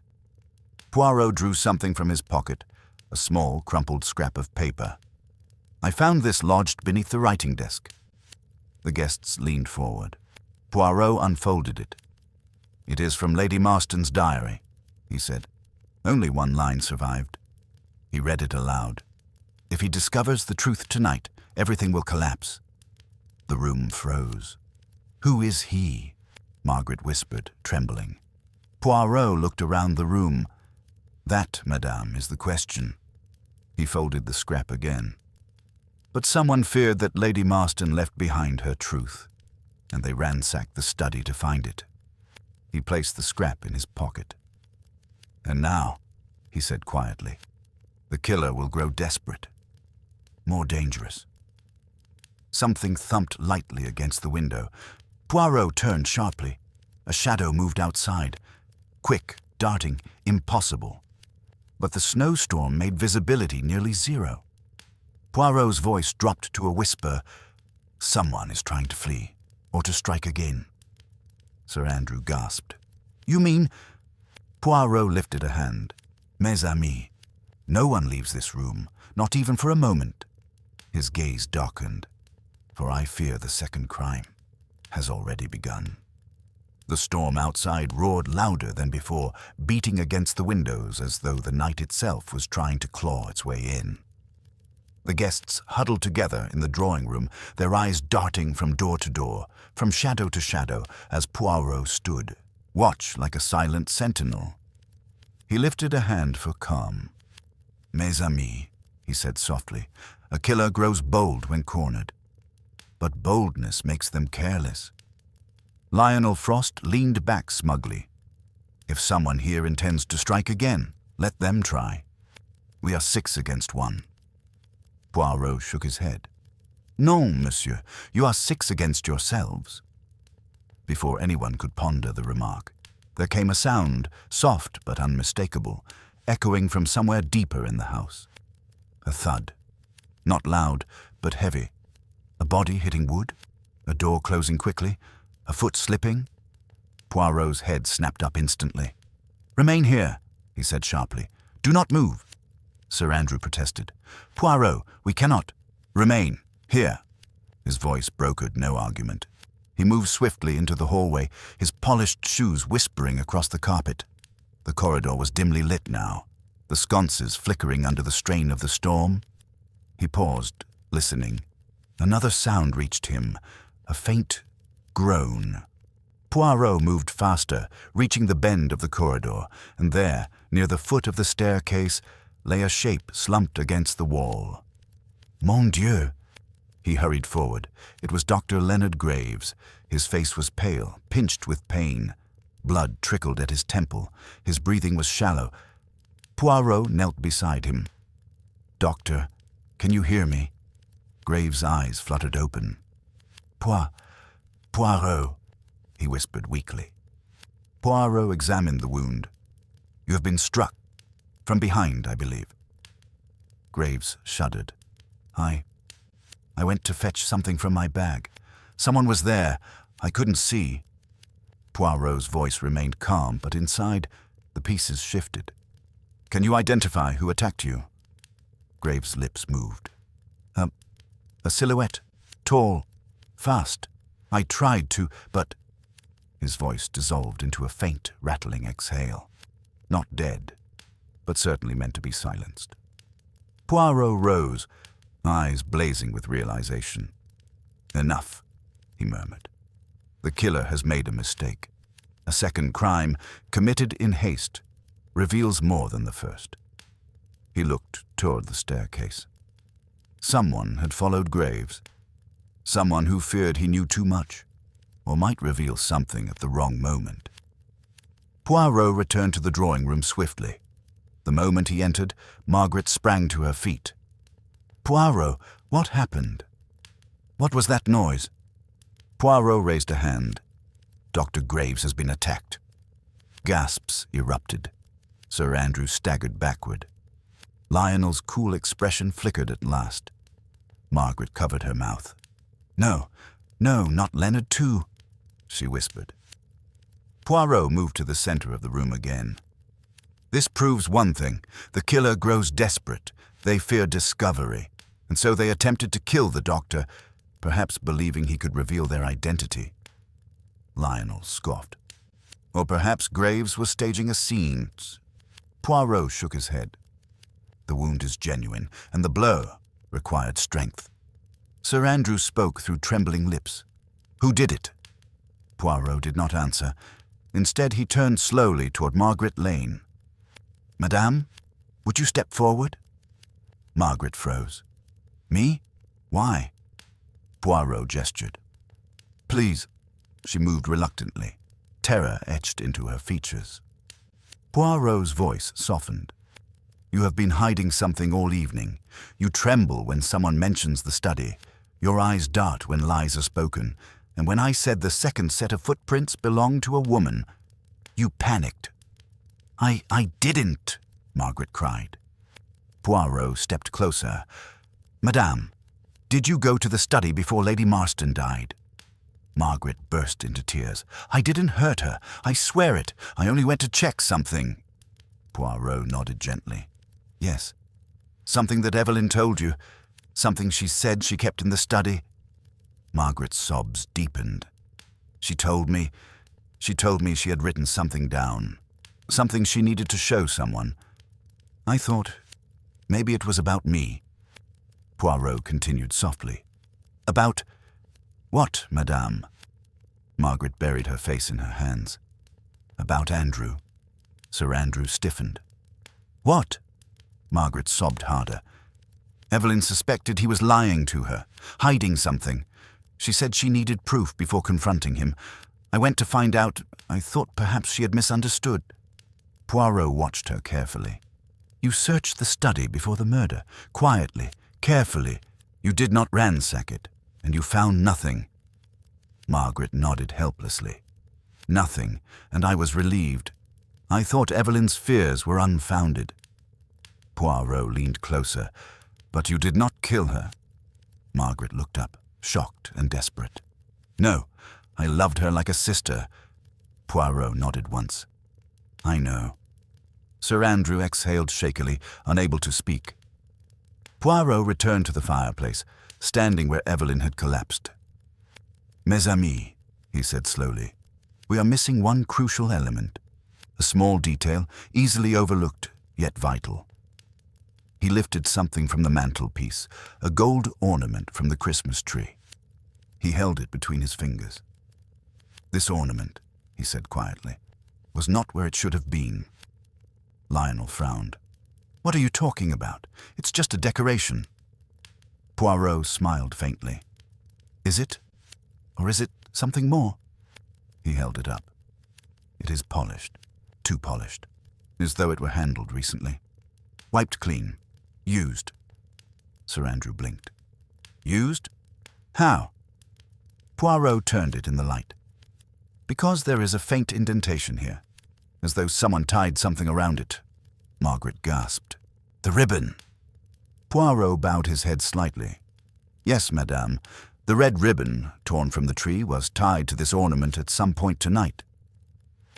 Poirot drew something from his pocket, a small, crumpled scrap of paper. "I found this lodged beneath the writing desk." The guests leaned forward. Poirot unfolded it. "It is from Lady Marston's diary," he said. "Only one line survived." He read it aloud. "If he discovers the truth tonight, everything will collapse." The room froze. "Who is he?" Margaret whispered, trembling. Poirot looked around the room. "That, madame, is the question." He folded the scrap again. "But someone feared that Lady Marston left behind her truth, and they ransacked the study to find it." He placed the scrap in his pocket. "And now," he said quietly, "the killer will grow desperate, more dangerous." Something thumped lightly against the window. Poirot turned sharply. A shadow moved outside. Quick, darting, impossible. But the snowstorm made visibility nearly zero. Poirot's voice dropped to a whisper. "Someone is trying to flee, or to strike again." Sir Andrew gasped. "You mean—" Poirot lifted a hand. "Mes amis, no one leaves this room, not even for a moment." His gaze darkened. "For I fear the second crime has already begun." The storm outside roared louder than before, beating against the windows as though the night itself was trying to claw its way in. The guests huddled together in the drawing room, their eyes darting from door to door, from shadow to shadow, as Poirot stood, watch like a silent sentinel. He lifted a hand for calm. "Mes amis," he said softly, "a killer grows bold when cornered. But boldness makes them careless." Lionel Frost leaned back smugly. "If someone here intends to strike again, let them try. We are 6 against 1. Poirot shook his head. Non, monsieur, you are six against yourselves. Before anyone could ponder the remark, there came a sound, soft but unmistakable, echoing from somewhere deeper in the house. A thud. Not loud, but heavy. A body hitting wood? A door closing quickly? A foot slipping? Poirot's head snapped up instantly. "Remain here," he said sharply. "Do not move." Sir Andrew protested. "Poirot, we cannot." "Remain here." His voice brokered no argument. He moved swiftly into the hallway, his polished shoes whispering across the carpet. The corridor was dimly lit now, the sconces flickering under the strain of the storm. He paused, listening. Another sound reached him, a faint groan. Poirot moved faster, reaching the bend of the corridor, and there, near the foot of the staircase, lay a shape slumped against the wall. Mon Dieu! He hurried forward. It was Dr. Leonard Graves. His face was pale, pinched with pain. Blood trickled at his temple. His breathing was shallow. Poirot knelt beside him. "Doctor, can you hear me?" Graves' eyes fluttered open. Poirot, he whispered weakly. Poirot examined the wound. "You have been struck. From behind, I believe." Graves shuddered. I went to fetch something from my bag. Someone was there. I couldn't see." Poirot's voice remained calm, but inside, the pieces shifted. "Can you identify who attacked you?" Graves' lips moved. A silhouette. Tall. Fast. I tried to, but..." His voice dissolved into a faint, rattling exhale. Not dead, but certainly meant to be silenced. Poirot rose, eyes blazing with realization. "Enough," he murmured. "The killer has made a mistake. A second crime, committed in haste, reveals more than the first." He looked toward the staircase. Someone had followed Graves. Someone who feared he knew too much, or might reveal something at the wrong moment. Poirot returned to the drawing room swiftly. The moment he entered, Margaret sprang to her feet. "Poirot, what happened? What was that noise?" Poirot raised a hand. "Dr. Graves has been attacked." Gasps erupted. Sir Andrew staggered backward. Lionel's cool expression flickered at last. Margaret covered her mouth. No, not Leonard too," she whispered. Poirot moved to the center of the room again. "This proves one thing. The killer grows desperate. They fear discovery, and so they attempted to kill the doctor, perhaps believing he could reveal their identity." Lionel scoffed. "Or perhaps Graves was staging a scene." Poirot shook his head. "The wound is genuine, and the blow required strength." Sir Andrew spoke through trembling lips. "Who did it?" Poirot did not answer. Instead, he turned slowly toward Margaret Lane. "Madame, would you step forward?" Margaret froze. "Me? Why?" Poirot gestured. "Please." She moved reluctantly. Terror etched into her features. Poirot's voice softened. "You have been hiding something all evening. You tremble when someone mentions the study. Your eyes dart when lies are spoken. And when I said the second set of footprints belonged to a woman, you panicked." I didn't," Margaret cried. Poirot stepped closer. "Madame, did you go to the study before Lady Marston died?" Margaret burst into tears. "I didn't hurt her. I swear it. I only went to check something." Poirot nodded gently. "Yes. Something that Evelyn told you. Something she said she kept in the study." Margaret's sobs deepened. She told me she had written something down. Something she needed to show someone. I thought maybe it was about me." Poirot continued softly. "About what, madame?" Margaret buried her face in her hands. "About Andrew." Sir Andrew stiffened. "What?" Margaret sobbed harder. "Evelyn suspected he was lying to her, hiding something. She said she needed proof before confronting him. I went to find out. I thought perhaps she had misunderstood." Poirot watched her carefully. "You searched the study before the murder, quietly, carefully. You did not ransack it, and you found nothing. Margaret nodded helplessly. Nothing, and I was relieved. I thought Evelyn's fears were unfounded. Poirot leaned closer. But you did not kill her. Margaret looked up, shocked and desperate. No, I loved her like a sister. Poirot nodded once. I know. Sir Andrew exhaled shakily, unable to speak. Poirot returned to the fireplace, standing where Evelyn had collapsed. Mes amis, he said slowly, we are missing one crucial element. A small detail, easily overlooked, yet vital. He lifted something from the mantelpiece, a gold ornament from the Christmas tree. He held it between his fingers. This ornament, he said quietly, was not where it should have been. Lionel frowned. What are you talking about? It's just a decoration. Poirot smiled faintly. Is it? Or is it something more? He held it up. It is polished, too polished, as though it were handled recently. Wiped clean. Used. Sir Andrew blinked. Used? How? Poirot turned it in the light. Because there is a faint indentation here, as though someone tied something around it. Margaret gasped. The ribbon! Poirot bowed his head slightly. Yes, madame, the red ribbon, torn from the tree, was tied to this ornament at some point tonight.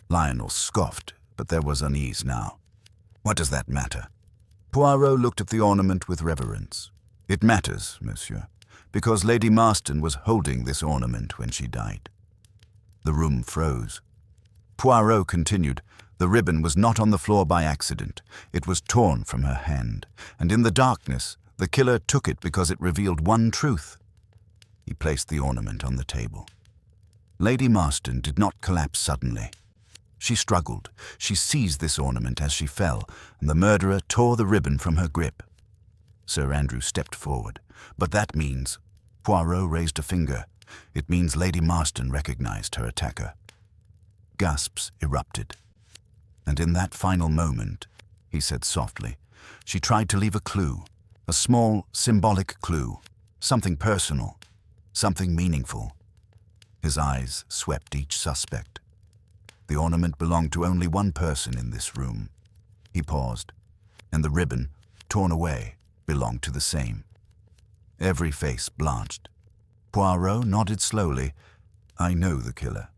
Lionel scoffed, but there was unease now. What does that matter? Poirot looked at the ornament with reverence. It matters, monsieur, because Lady Marston was holding this ornament when she died. The room froze. Poirot continued, the ribbon was not on the floor by accident. It was torn from her hand, and in the darkness, the killer took it because it revealed one truth. He placed the ornament on the table. Lady Marston did not collapse suddenly. She struggled. She seized this ornament as she fell, and the murderer tore the ribbon from her grip. Sir Andrew stepped forward. But that means... Poirot raised a finger. It means Lady Marston recognized her attacker. Gasps erupted. And in that final moment, he said softly, she tried to leave a clue, a small, symbolic clue, something personal, something meaningful. His eyes swept each suspect. The ornament belonged to only one person in this room. He paused, and the ribbon, torn away, belonged to the same. Every face blanched. Poirot nodded slowly. I know the killer.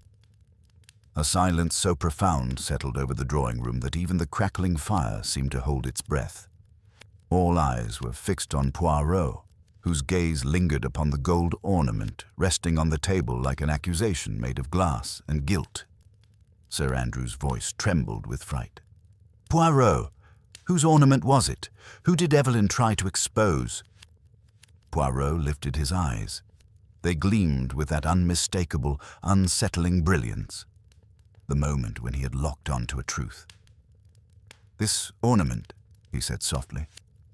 A silence so profound settled over the drawing room that even the crackling fire seemed to hold its breath. All eyes were fixed on Poirot, whose gaze lingered upon the gold ornament resting on the table like an accusation made of glass and gilt. Sir Andrew's voice trembled with fright. Poirot, whose ornament was it? Who did Evelyn try to expose? Poirot lifted his eyes. They gleamed with that unmistakable, unsettling brilliance. The moment when he had locked on to a truth. This ornament, he said softly,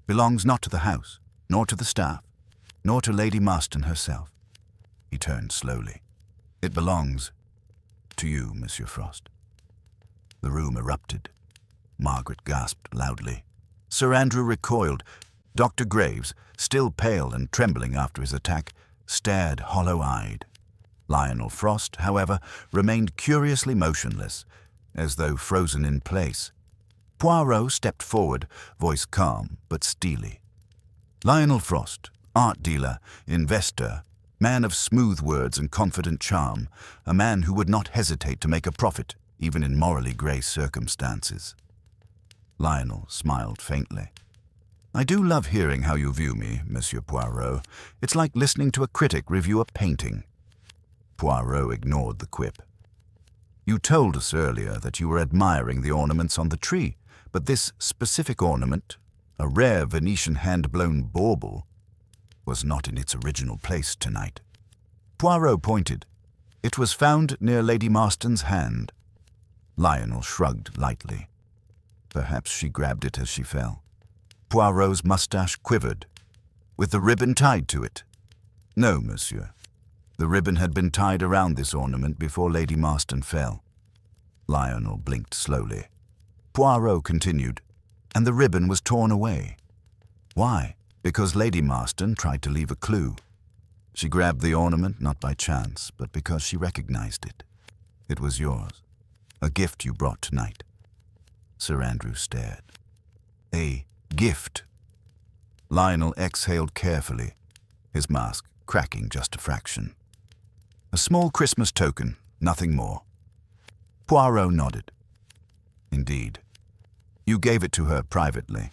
belongs not to the house, nor to the staff, nor to Lady Marston herself. He turned slowly. It belongs to you, Monsieur Frost. The room erupted. Margaret gasped loudly. Sir Andrew recoiled. Dr. Graves, still pale and trembling after his attack, stared hollow-eyed. Lionel Frost, however, remained curiously motionless, as though frozen in place. Poirot stepped forward, voice calm but steely. Lionel Frost, art dealer, investor, man of smooth words and confident charm, a man who would not hesitate to make a profit, even in morally grey circumstances. Lionel smiled faintly. I do love hearing how you view me, Monsieur Poirot. It's like listening to a critic review a painting. Poirot ignored the quip. You told us earlier that you were admiring the ornaments on the tree, but this specific ornament, a rare Venetian hand-blown bauble, was not in its original place tonight. Poirot pointed. It was found near Lady Marston's hand. Lionel shrugged lightly. Perhaps she grabbed it as she fell. Poirot's mustache quivered. With the ribbon tied to it? No, monsieur. The ribbon had been tied around this ornament before Lady Marston fell. Lionel blinked slowly. Poirot continued. And the ribbon was torn away. Why? Because Lady Marston tried to leave a clue. She grabbed the ornament not by chance, but because she recognized it. It was yours, a gift you brought tonight. Sir Andrew stared. A gift. Lionel exhaled carefully, his mask cracking just a fraction. A small Christmas token, nothing more. Poirot nodded. Indeed. You gave it to her privately,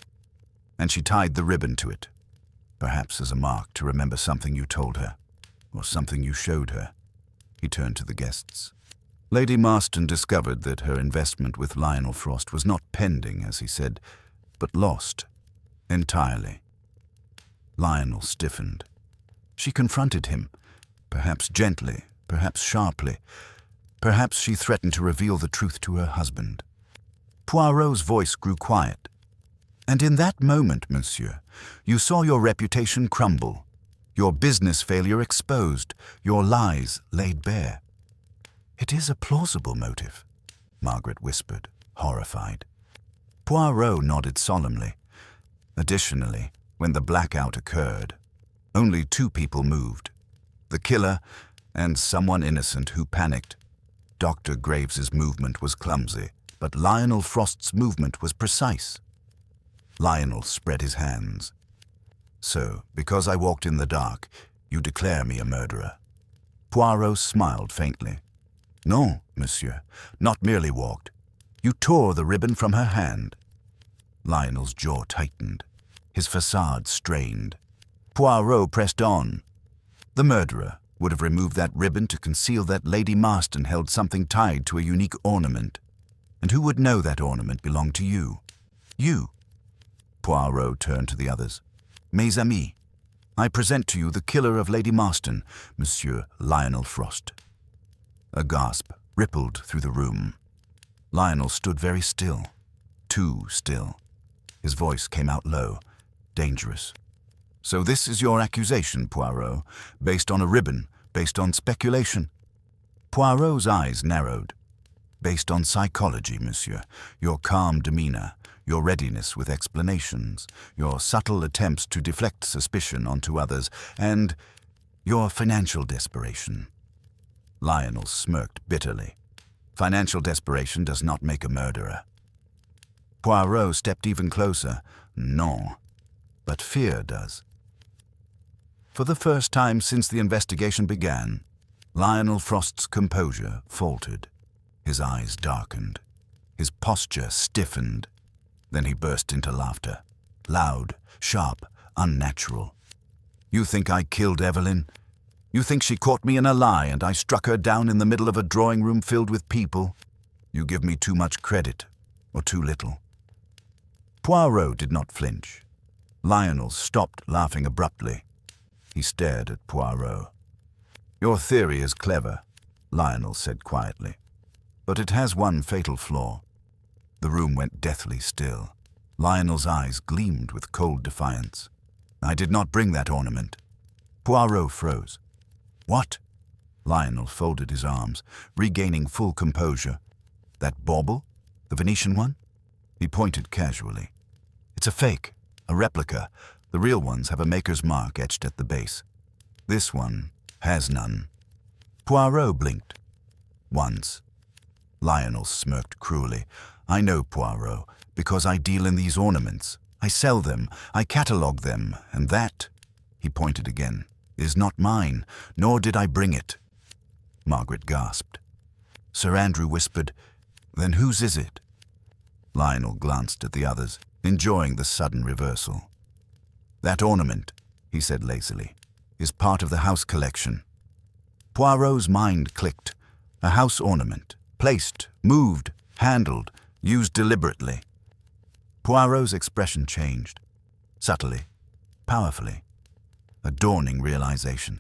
and she tied the ribbon to it, perhaps as a mark to remember something you told her, or something you showed her. He turned to the guests. Lady Marston discovered that her investment with Lionel Frost was not pending, as he said, but lost, entirely. Lionel stiffened. She confronted him, perhaps gently, perhaps sharply. Perhaps she threatened to reveal the truth to her husband. Poirot's voice grew quiet. And in that moment, monsieur, you saw your reputation crumble, your business failure exposed, your lies laid bare. It is a plausible motive, Margaret whispered, horrified. Poirot nodded solemnly. Additionally, when the blackout occurred, only 2 people moved, the killer and someone innocent who panicked. Dr. Graves's movement was clumsy, but Lionel Frost's movement was precise. Lionel spread his hands. So, because I walked in the dark, you declare me a murderer. Poirot smiled faintly. No, monsieur, not merely walked. You tore the ribbon from her hand. Lionel's jaw tightened, his facade strained. Poirot pressed on. The murderer would have removed that ribbon to conceal that Lady Marston held something tied to a unique ornament. And who would know that ornament belonged to you? You. Poirot turned to the others. Mes amis, I present to you the killer of Lady Marston, Monsieur Lionel Frost. A gasp rippled through the room. Lionel stood very still, too still. His voice came out low, dangerous. So this is your accusation, Poirot, based on a ribbon, based on speculation? Poirot's eyes narrowed. Based on psychology, monsieur, your calm demeanor, your readiness with explanations, your subtle attempts to deflect suspicion onto others, and your financial desperation. Lionel smirked bitterly. Financial desperation does not make a murderer. Poirot stepped even closer. No, but fear does. For the first time since the investigation began, Lionel Frost's composure faltered. His eyes darkened. His posture stiffened. Then he burst into laughter. Loud, sharp, unnatural. You think I killed Evelyn? You think she caught me in a lie and I struck her down in the middle of a drawing room filled with people? You give me too much credit, or too little. Poirot did not flinch. Lionel stopped laughing abruptly. He stared at Poirot. Your theory is clever, Lionel said quietly. But it has one fatal flaw. The room went deathly still. Lionel's eyes gleamed with cold defiance. I did not bring that ornament. Poirot froze. What? Lionel folded his arms, regaining full composure. That bauble? The Venetian one? He pointed casually. It's a fake, a replica. The real ones have a maker's mark etched at the base. This one has none. Poirot blinked. Once. Lionel smirked cruelly. I know, Poirot, because I deal in these ornaments. I sell them, I catalogue them, and that, he pointed again, is not mine, nor did I bring it. Margaret gasped. Sir Andrew whispered, Then whose is it? Lionel glanced at the others, enjoying the sudden reversal. That ornament, he said lazily, is part of the house collection. Poirot's mind clicked. A house ornament, placed, moved, handled, used deliberately. Poirot's expression changed, subtly, powerfully, a dawning realization.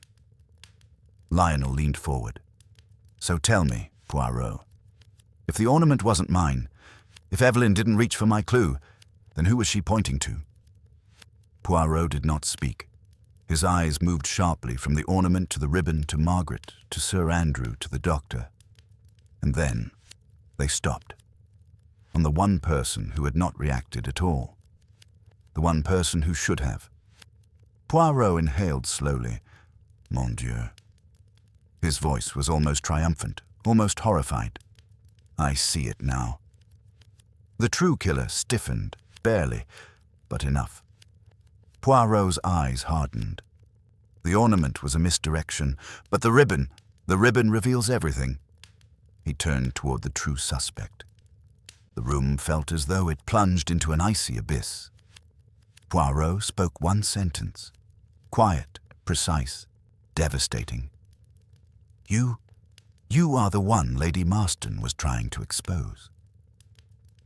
Lionel leaned forward. So tell me, Poirot, if the ornament wasn't mine, if Evelyn didn't reach for my clue, then who was she pointing to? Poirot did not speak. His eyes moved sharply from the ornament to the ribbon to Margaret, to Sir Andrew, to the doctor. And then they stopped. On the one person who had not reacted at all. The one person who should have. Poirot inhaled slowly. Mon Dieu. His voice was almost triumphant, almost horrified. I see it now. The true killer stiffened, barely, but enough. Poirot's eyes hardened. The ornament was a misdirection, but the ribbon reveals everything. He turned toward the true suspect. The room felt as though it plunged into an icy abyss. Poirot spoke one sentence. Quiet, precise, devastating. You are the one Lady Marston was trying to expose.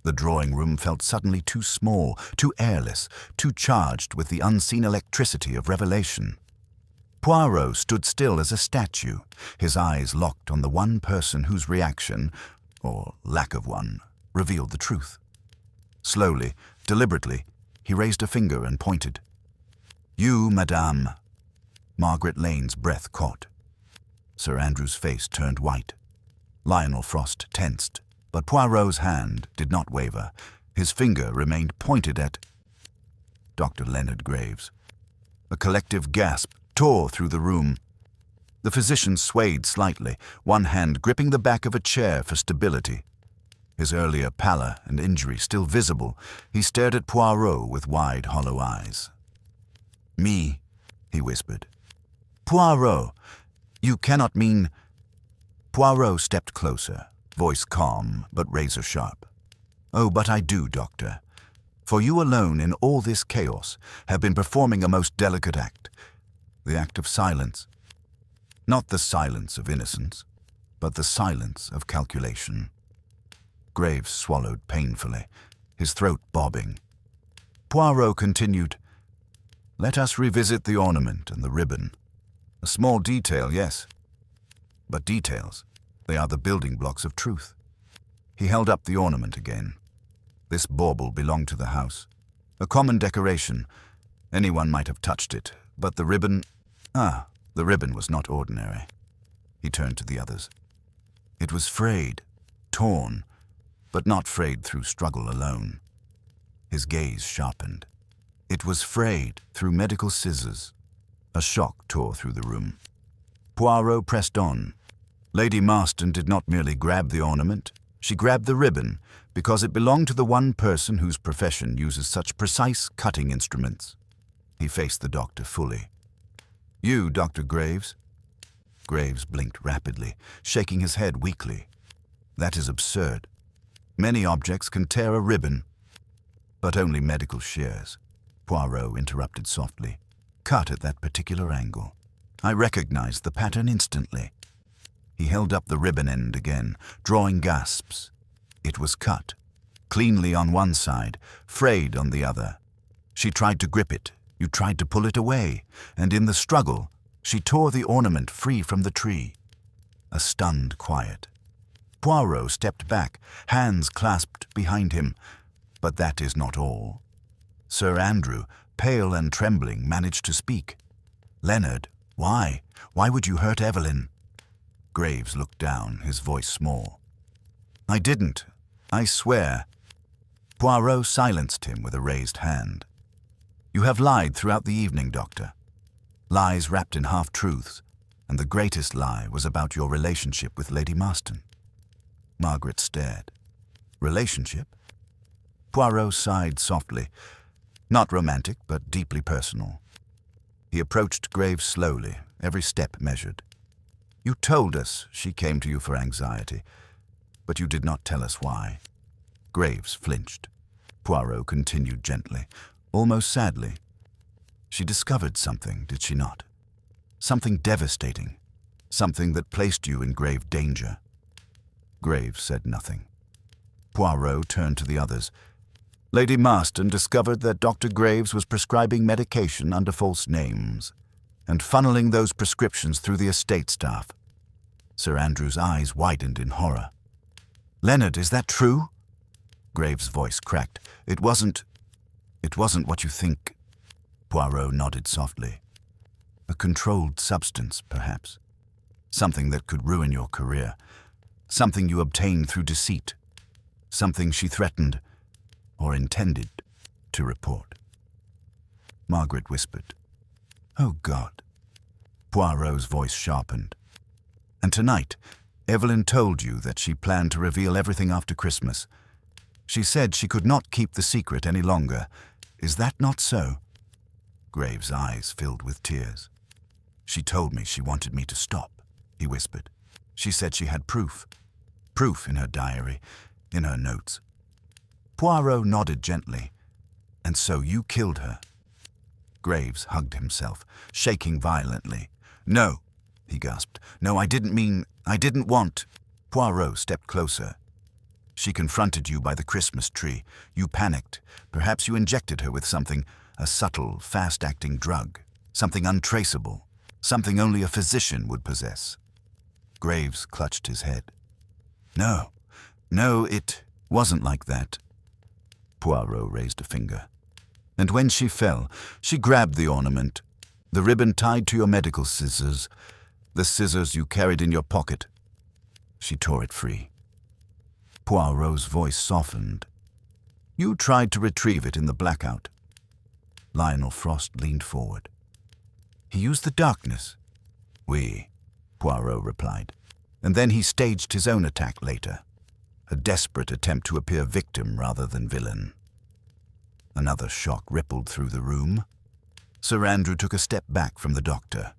The drawing room felt suddenly too small, too airless, too charged with the unseen electricity of revelation. Poirot stood still as a statue, his eyes locked on the one person whose reaction, or lack of one, revealed the truth. Slowly, deliberately, he raised a finger and pointed. You, madame. Margaret Lane's breath caught. Sir Andrew's face turned white. Lionel Frost tensed, but Poirot's hand did not waver. His finger remained pointed at Dr. Leonard Graves. A collective gasp tore through the room. The physician swayed slightly, one hand gripping the back of a chair for stability. His earlier pallor and injury still visible, he stared at Poirot with wide, hollow eyes. Me, he whispered. Poirot, you cannot mean... Poirot stepped closer, voice calm but razor-sharp. Oh, but I do, doctor. For you alone in all this chaos have been performing a most delicate act. The act of silence. Not the silence of innocence, but the silence of calculation. Graves swallowed painfully, his throat bobbing. Poirot continued, Let us revisit the ornament and the ribbon. A small detail, yes. But details, they are the building blocks of truth. He held up the ornament again. This bauble belonged to the house. A common decoration. Anyone might have touched it, but the ribbon... the ribbon was not ordinary. He turned to the others. It was frayed, torn, but not frayed through struggle alone. His gaze sharpened. It was frayed through medical scissors. A shock tore through the room. Poirot pressed on. Lady Marston did not merely grab the ornament, she grabbed the ribbon because it belonged to the one person whose profession uses such precise cutting instruments. He faced the doctor fully. You, Dr. Graves? Graves blinked rapidly, shaking his head weakly. That is absurd. Many objects can tear a ribbon, but only medical shears. Poirot interrupted softly. Cut at that particular angle. I recognized the pattern instantly. He held up the ribbon end again, drawing gasps. It was cut, cleanly on one side, frayed on the other. She tried to grip it, you tried to pull it away, and in the struggle, she tore the ornament free from the tree. A stunned quiet. Poirot stepped back, hands clasped behind him. But that is not all. Sir Andrew, pale and trembling, managed to speak. Leonard, why? Why would you hurt Evelyn? Graves looked down, his voice small. I didn't. I swear. Poirot silenced him with a raised hand. You have lied throughout the evening, Doctor. Lies wrapped in half-truths, and the greatest lie was about your relationship with Lady Marston. Margaret stared. Relationship? Poirot sighed softly. Not romantic, but deeply personal. He approached Graves slowly, every step measured. You told us she came to you for anxiety, but you did not tell us why. Graves flinched. Poirot continued gently, almost sadly. She discovered something, did she not? Something devastating, something that placed you in grave danger. Graves said nothing. Poirot turned to the others. Lady Marston discovered that Dr. Graves was prescribing medication under false names and funneling those prescriptions through the estate staff. Sir Andrew's eyes widened in horror. Leonard, is that true? Graves' voice cracked. It wasn't what you think. Poirot nodded softly. A controlled substance, perhaps. Something that could ruin your career. Something you obtained through deceit. Something she threatened, or intended, to report. Margaret whispered, Oh, God. Poirot's voice sharpened. And tonight, Evelyn told you that she planned to reveal everything after Christmas. She said she could not keep the secret any longer. Is that not so? Graves' eyes filled with tears. She told me she wanted me to stop, he whispered. She said she had proof. Proof in her diary, in her notes. Poirot nodded gently. And so you killed her. Graves hugged himself, shaking violently. No, he gasped. No, I didn't want. Poirot stepped closer. She confronted you by the Christmas tree. You panicked. Perhaps you injected her with something, a subtle, fast-acting drug. Something untraceable. Something only a physician would possess. Graves clutched his head. No, it wasn't like that. Poirot raised a finger. And when she fell, she grabbed the ornament, the ribbon tied to your medical scissors, the scissors you carried in your pocket. She tore it free. Poirot's voice softened. You tried to retrieve it in the blackout. Lionel Frost leaned forward. He used the darkness. Oui, Poirot replied. And then he staged his own attack later. A desperate attempt to appear victim rather than villain. Another shock rippled through the room. Sir Andrew took a step back from the doctor.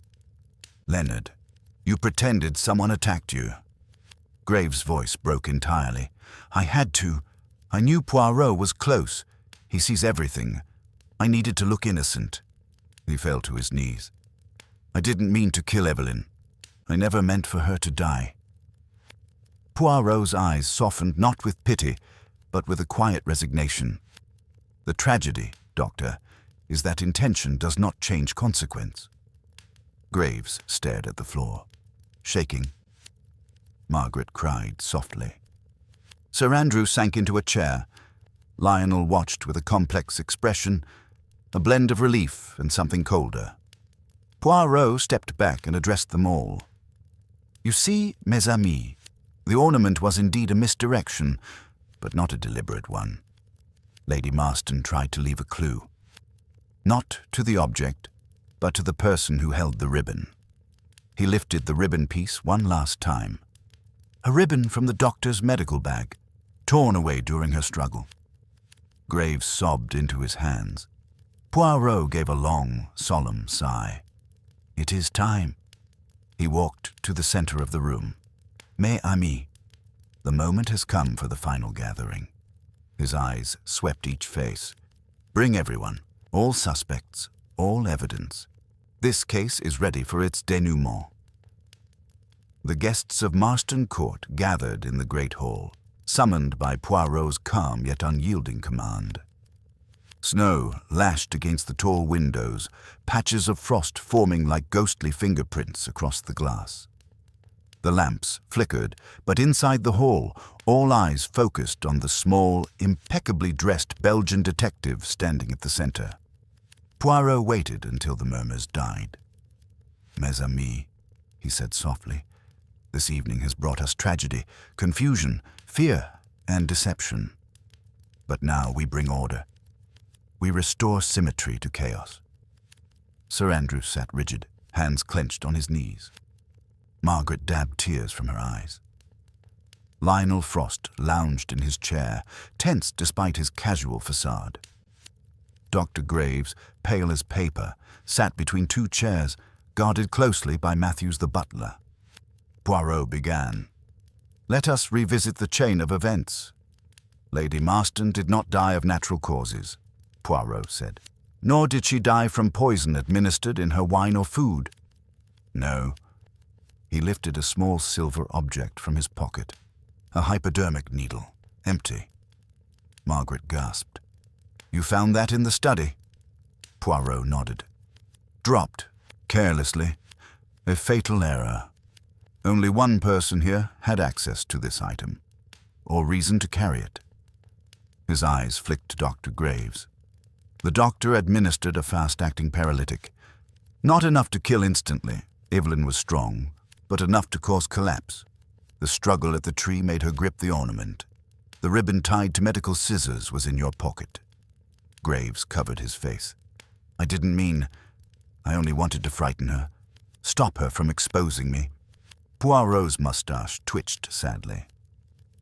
Leonard, you pretended someone attacked you. Graves' voice broke entirely. I had to. I knew Poirot was close. He sees everything. I needed to look innocent. He fell to his knees. I didn't mean to kill Evelyn. I never meant for her to die. Poirot's eyes softened not with pity, but with a quiet resignation. The tragedy, Doctor, is that intention does not change consequence. Graves stared at the floor, shaking. Margaret cried softly. Sir Andrew sank into a chair. Lionel watched with a complex expression, a blend of relief and something colder. Poirot stepped back and addressed them all. You see, mes amis, the ornament was indeed a misdirection, but not a deliberate one. Lady Marston tried to leave a clue. Not to the object, but to the person who held the ribbon. He lifted the ribbon piece one last time. A ribbon from the doctor's medical bag, torn away during her struggle. Graves sobbed into his hands. Poirot gave a long, solemn sigh. It is time. He walked to the center of the room. Mes amis, the moment has come for the final gathering. His eyes swept each face. Bring everyone, all suspects, all evidence. This case is ready for its denouement. The guests of Marston Court gathered in the great hall, summoned by Poirot's calm yet unyielding command. Snow lashed against the tall windows, patches of frost forming like ghostly fingerprints across the glass. The lamps flickered, but inside the hall, all eyes focused on the small, impeccably dressed Belgian detective standing at the center. Poirot waited until the murmurs died. Mes amis, he said softly, this evening has brought us tragedy, confusion, fear, and deception. But now we bring order. We restore symmetry to chaos. Sir Andrew sat rigid, hands clenched on his knees. Margaret dabbed tears from her eyes. Lionel Frost lounged in his chair, tense despite his casual facade. Dr. Graves, pale as paper, sat between two chairs, guarded closely by Matthews the butler. Poirot began. Let us revisit the chain of events. Lady Marston did not die of natural causes, Poirot said. Nor did she die from poison administered in her wine or food. No. He lifted a small silver object from his pocket. A hypodermic needle, empty. Margaret gasped. You found that in the study? Poirot nodded. Dropped, carelessly. A fatal error. Only one person here had access to this item, or reason to carry it. His eyes flicked to Dr. Graves. The doctor administered a fast-acting paralytic. Not enough to kill instantly. Evelyn was strong, but enough to cause collapse. The struggle at the tree made her grip the ornament. The ribbon tied to medical scissors was in your pocket. Graves covered his face. I didn't mean... I only wanted to frighten her, stop her from exposing me. Poirot's moustache twitched sadly.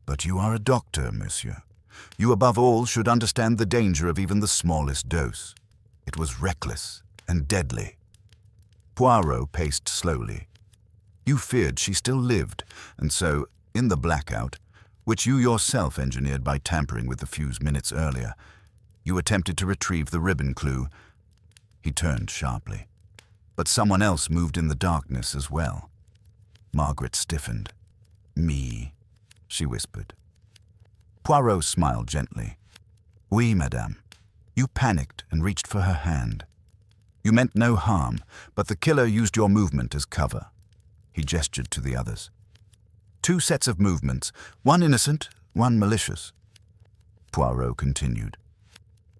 But you are a doctor, monsieur. You above all should understand the danger of even the smallest dose. It was reckless and deadly. Poirot paced slowly. You feared she still lived, and so, in the blackout, which you yourself engineered by tampering with the fuse minutes earlier, you attempted to retrieve the ribbon clue. He turned sharply. But someone else moved in the darkness as well. Margaret stiffened. Me, she whispered. Poirot smiled gently. Oui, madame. You panicked and reached for her hand. You meant no harm, but the killer used your movement as cover. He gestured to the others. 2 sets of movements, one innocent, one malicious. Poirot continued.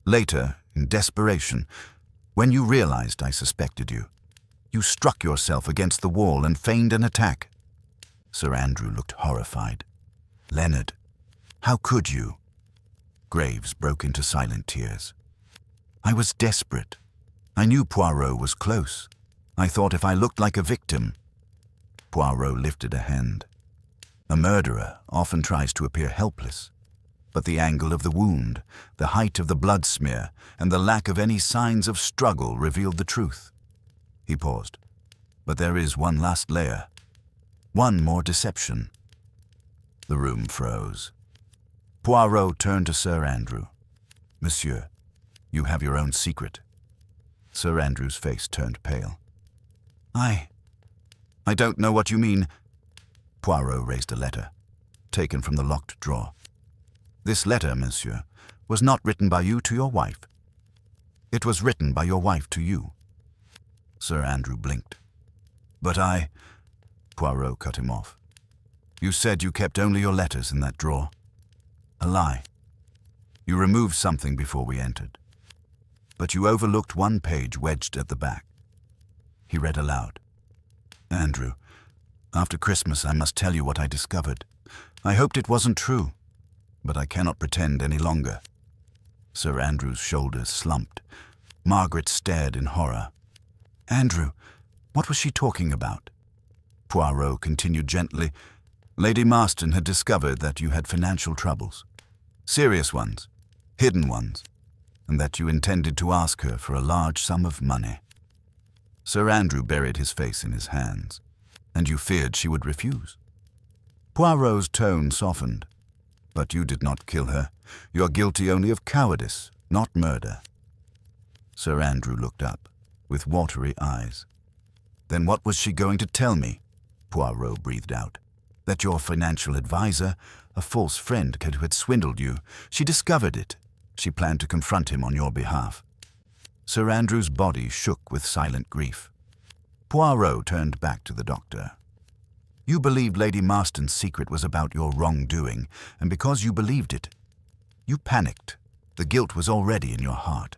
Later, in desperation, when you realized I suspected you, you struck yourself against the wall and feigned an attack. Sir Andrew looked horrified. Leonard, how could you? Graves broke into silent tears. I was desperate. I knew Poirot was close. I thought if I looked like a victim. Poirot lifted a hand. A murderer often tries to appear helpless, but the angle of the wound, the height of the blood smear, and the lack of any signs of struggle revealed the truth. He paused. But there is one last layer. One more deception. The room froze. Poirot turned to Sir Andrew. Monsieur, you have your own secret. Sir Andrew's face turned pale. I don't know what you mean. Poirot raised a letter, taken from the locked drawer. This letter, monsieur, was not written by you to your wife. It was written by your wife to you. Sir Andrew blinked. But Poirot cut him off. You said you kept only your letters in that drawer. A lie. You removed something before we entered. But you overlooked one page wedged at the back. He read aloud. Andrew, after Christmas I must tell you what I discovered. I hoped it wasn't true, but I cannot pretend any longer. Sir Andrew's shoulders slumped. Margaret stared in horror. Andrew, what was she talking about? Poirot continued gently. Lady Marston had discovered that you had financial troubles. Serious ones, hidden ones, and that you intended to ask her for a large sum of money. Sir Andrew buried his face in his hands. And you feared she would refuse? Poirot's tone softened. But you did not kill her. You are guilty only of cowardice, not murder. Sir Andrew looked up, with watery eyes. Then what was she going to tell me? Poirot breathed out. That your financial advisor, a false friend who had swindled you, she discovered it. She planned to confront him on your behalf. Sir Andrew's body shook with silent grief. Poirot turned back to the doctor. You believed Lady Marston's secret was about your wrongdoing, and because you believed it, you panicked. The guilt was already in your heart.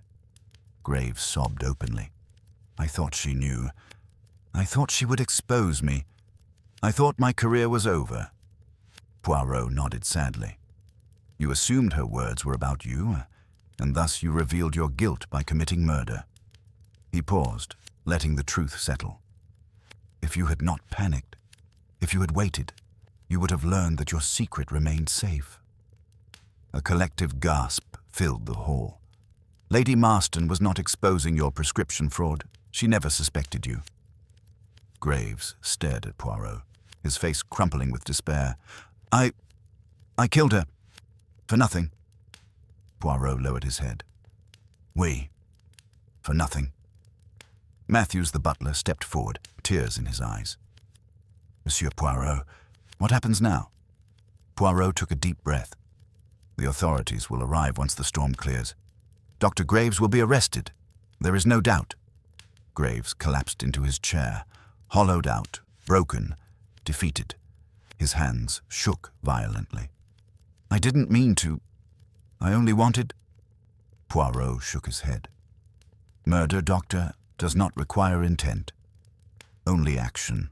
Graves sobbed openly. I thought she knew. I thought she would expose me. I thought my career was over. Poirot nodded sadly. You assumed her words were about you, and thus you revealed your guilt by committing murder. He paused, letting the truth settle. If you had not panicked, if you had waited, you would have learned that your secret remained safe. A collective gasp filled the hall. Lady Marston was not exposing your prescription fraud. She never suspected you. Graves stared at Poirot, his face crumpling with despair. I killed her. For nothing. Poirot lowered his head. We. For nothing. Matthews, the butler, stepped forward, tears in his eyes. Monsieur Poirot, what happens now? Poirot took a deep breath. The authorities will arrive once the storm clears. Dr. Graves will be arrested. There is no doubt. Graves collapsed into his chair, hollowed out, broken, defeated. His hands shook violently. I didn't mean to. I only wanted... Poirot shook his head. Murder, doctor, does not require intent. Only action.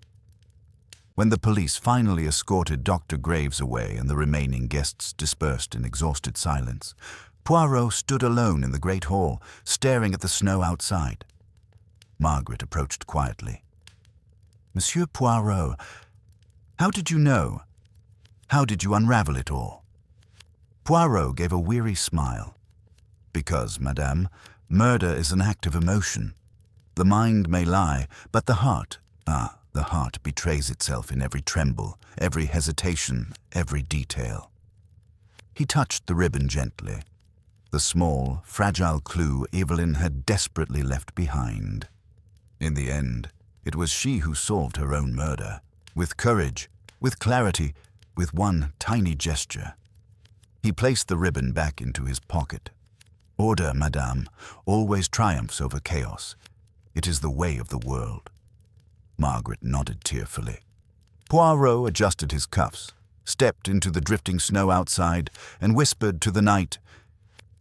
When the police finally escorted Dr. Graves away and the remaining guests dispersed in exhausted silence, Poirot stood alone in the great hall, staring at the snow outside. Margaret approached quietly. Monsieur Poirot, how did you know? How did you unravel it all? Poirot gave a weary smile. Because, madame, murder is an act of emotion. The mind may lie, but the heart betrays itself in every tremble, every hesitation, every detail. He touched the ribbon gently, the small, fragile clue Evelyn had desperately left behind. In the end, it was she who solved her own murder, with courage, with clarity, with one tiny gesture. He placed the ribbon back into his pocket. Order, madame, always triumphs over chaos. It is the way of the world. Margaret nodded tearfully. Poirot adjusted his cuffs, stepped into the drifting snow outside, and whispered to the night,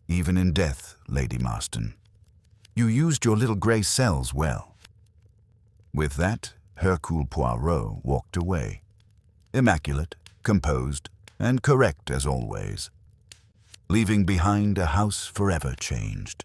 "Even in death, Lady Marston, you used your little grey cells well." With that, Hercule Poirot walked away, immaculate, composed, and correct as always, leaving behind a house forever changed.